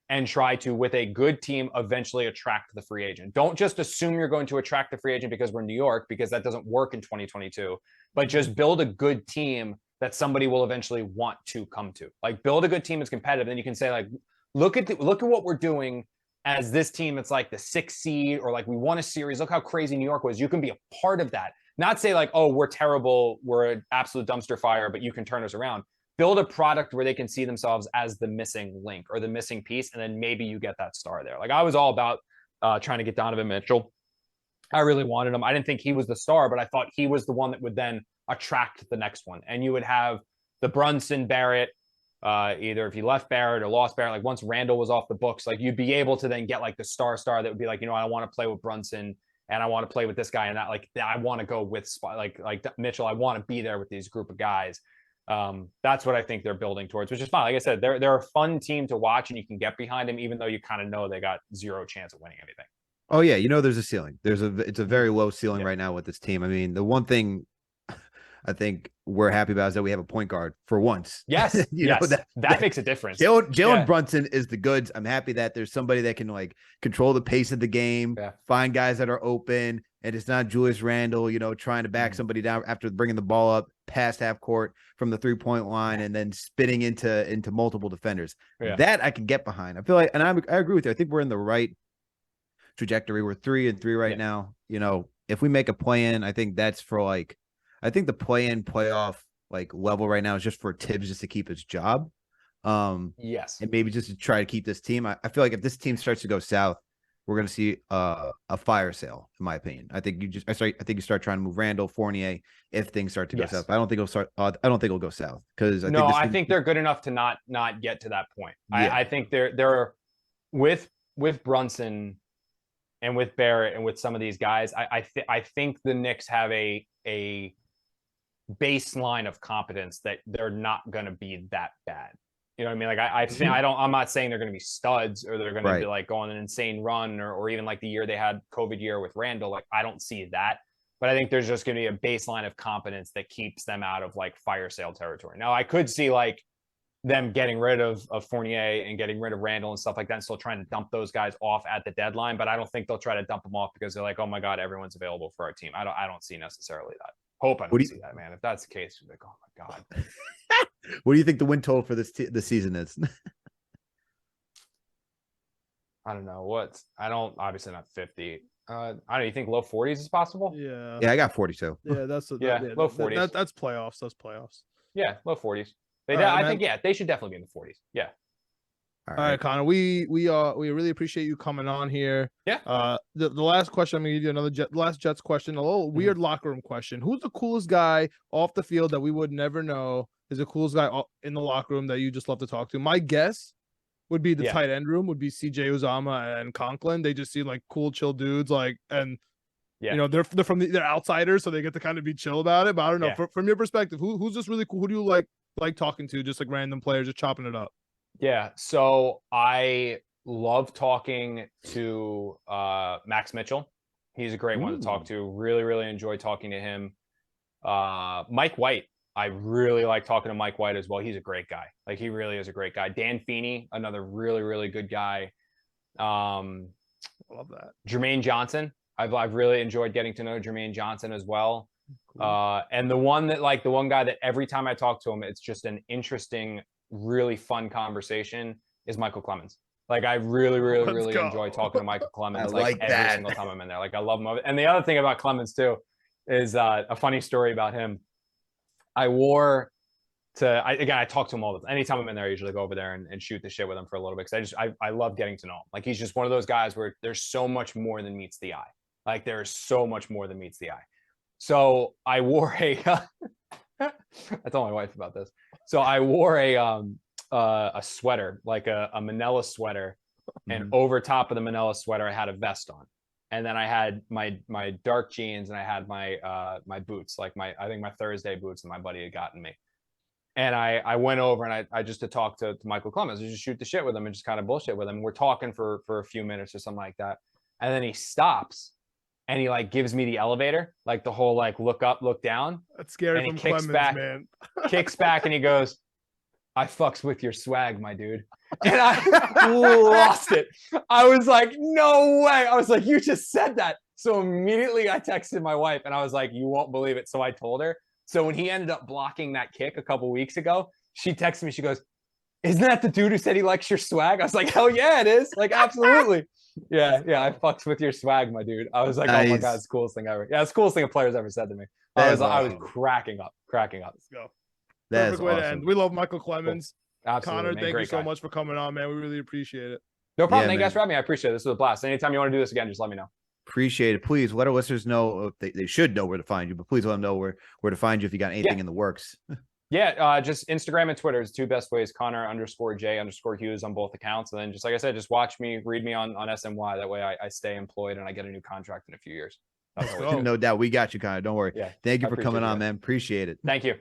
and try to, with a good team, eventually attract the free agent. Don't just assume you're going to attract the free agent because we're New York, because that doesn't work in 2022. But just build a good team that somebody will eventually want to come to. Like build a good team that's competitive. Then you can say like, look at what we're doing as this team. It's like the 6th seed or like we won a series. Look how crazy New York was. You can be a part of that. not say like, oh, we're terrible, we're an absolute dumpster fire, but you can turn us around. Build a product where they can see themselves as the missing link or the missing piece, and then maybe you get that star there. Like I was all about trying to get Donovan Mitchell. I really wanted him. I didn't think he was the star, but I thought he was the one that would then attract the next one. And you would have the Brunson, Barrett, either if you left Barrett or lost Barrett, like once Randall was off the books, like you'd be able to then get like the star that would be like, I want to play with Brunson and I want to play with this guy and that, like, I want to go with like Mitchell. I want to be there with these group of guys. That's what I think they're building towards, which is fine. Like I said, they're a fun team to watch and you can get behind them, even though you kind of know they got zero chance of winning anything.
Oh yeah, there's a ceiling. It's a very low ceiling right now with this team. I mean, the one thing I think we're happy about is that we have a point guard for once.
Yes, yes, that makes a difference.
Jalen Brunson is the goods. I'm happy that there's somebody that can like control the pace of the game, find guys that are open, and it's not Julius Randle, trying to back somebody down after bringing the ball up past half court from the 3-point line and then spinning into multiple defenders. That I can get behind. I feel like, and I agree with you. I think we're in the right trajectory. We're 3-3 right now. If we make a play-in, I think that's for like, I think the play-in playoff like level right now is just for Tibbs just to keep his job.
Yes,
and maybe just to try to keep this team. I feel like if this team starts to go south, we're going to see a fire sale, in my opinion. I think you start trying to move Randall, Fournier if things start to go south. I don't think it'll start. I don't think it'll go south because I think they're good enough to not get to that point. Yeah.
I think they're with Brunson and with Barrett and with some of these guys. I think the Knicks have a baseline of competence that they're not going to be that bad. You know what I mean? Like I'm not saying they're going to be studs or they're going to be like go on an insane run or even like the year they had COVID year with Randall. Like I don't see that, but I think there's just going to be a baseline of competence that keeps them out of like fire sale territory. Now I could see like them getting rid of Fournier and getting rid of Randall and stuff like that and still trying to dump those guys off at the deadline, but I don't think they'll try to dump them off because they're like, oh my God, everyone's available for our team. I don't see necessarily that. Hope I don't see that, man. If that's the case, you're like, oh my God.
What do you think the win total for this season is?
I don't know. Obviously not 50. I don't. You think low 40s is possible?
Yeah.
Yeah, I got 42.
Yeah, that's
low 40s.
That's playoffs. That's playoffs.
Yeah, low 40s.
I
think they should definitely be in the 40s. Yeah.
All right, Connor. We really appreciate you coming on here.
Yeah.
The last question I'm gonna give you another last Jets question, a little weird locker room question. Who's the coolest guy off the field that we would never know is the coolest guy in the locker room that you just love to talk to? My guess would be the tight end room would be CJ Uzama and Conklin. They just seem like cool, chill dudes. Like, and they're from they're outsiders, so they get to kind of be chill about it. But I don't know from your perspective, who's just really cool? Who do you like talking to? Just like random players, just chopping it up.
Yeah, so I love talking to Max Mitchell. He's a great one to talk to. Really, really enjoy talking to him. Mike White. I really like talking to Mike White as well. He's a great guy. Like he really is a great guy. Dan Feeney, another really, really good guy.
Love that.
Jermaine Johnson. I've really enjoyed getting to know Jermaine Johnson as well. Cool. And the one guy that every time I talk to him, it's just an interesting, really fun conversation is Michael Clemens. Like I really, really, really enjoy talking to Michael Clemens. Every single time I'm in there. Like I love him. And the other thing about Clemens too is a funny story about him. I talk to him all the time. Anytime I'm in there, I usually go over there and shoot the shit with him for a little bit. Cause I love getting to know him. Like he's just one of those guys where there's so much more than meets the eye. Like there's so much more than meets the eye. So I wore I told my wife about this. So I wore a sweater, like a Manila sweater, and over top of the Manila sweater, I had a vest on. And then I had my dark jeans and I had my boots, like I think my Thursday boots that my buddy had gotten me. And I went over and I just to talk to Michael Clemens, just shoot the shit with him and just kind of bullshit with him. We're talking for a few minutes or something like that. And then he stops and he like gives me the elevator, like the whole like look up, look down.
That's scary.
And he
from
kicks
Clemens,
back,
man.
kicks back and he goes, I fucks with your swag, my dude. And I lost it. I was like, no way. I was like, you just said that. So immediately I texted my wife and I was like, you won't believe it. So I told her. So when he ended up blocking that kick a couple weeks ago, she texted me. She goes, isn't that the dude who said he likes your swag? I was like, hell yeah, it is. Like, absolutely. Yeah, I fucked with your swag, my dude. I was like, oh my god,
Nice.
it's the coolest thing ever. Yeah, it's the coolest thing a player's ever said to me.
That's
I was
awesome.
cracking up.
Let's go.
That's
Perfect way to
awesome.
end. We love Michael Clemens.
Absolutely,
Connor,
man.
thank you
Great
so
guy.
much for coming on, man. We really appreciate it.
No problem.
Yeah,
Thank you guys
man.
for having me. I appreciate it. This was a blast. Anytime you want to do this again, just let me know.
Appreciate it. Please let our listeners know they should know where to find you, but please let them know where to find you if you got anything in the works.
Yeah, just Instagram and Twitter is two best ways. Connor_J_Hughes on both accounts. And then just like I said, just watch me, read me on SNY. That way I stay employed and I get a new contract in a few years.
Let's go.
No doubt. We got you, Connor. Don't worry.
Yeah,
Thank you
I
for coming
appreciate
on,
you.
man. Appreciate it.
Thank you.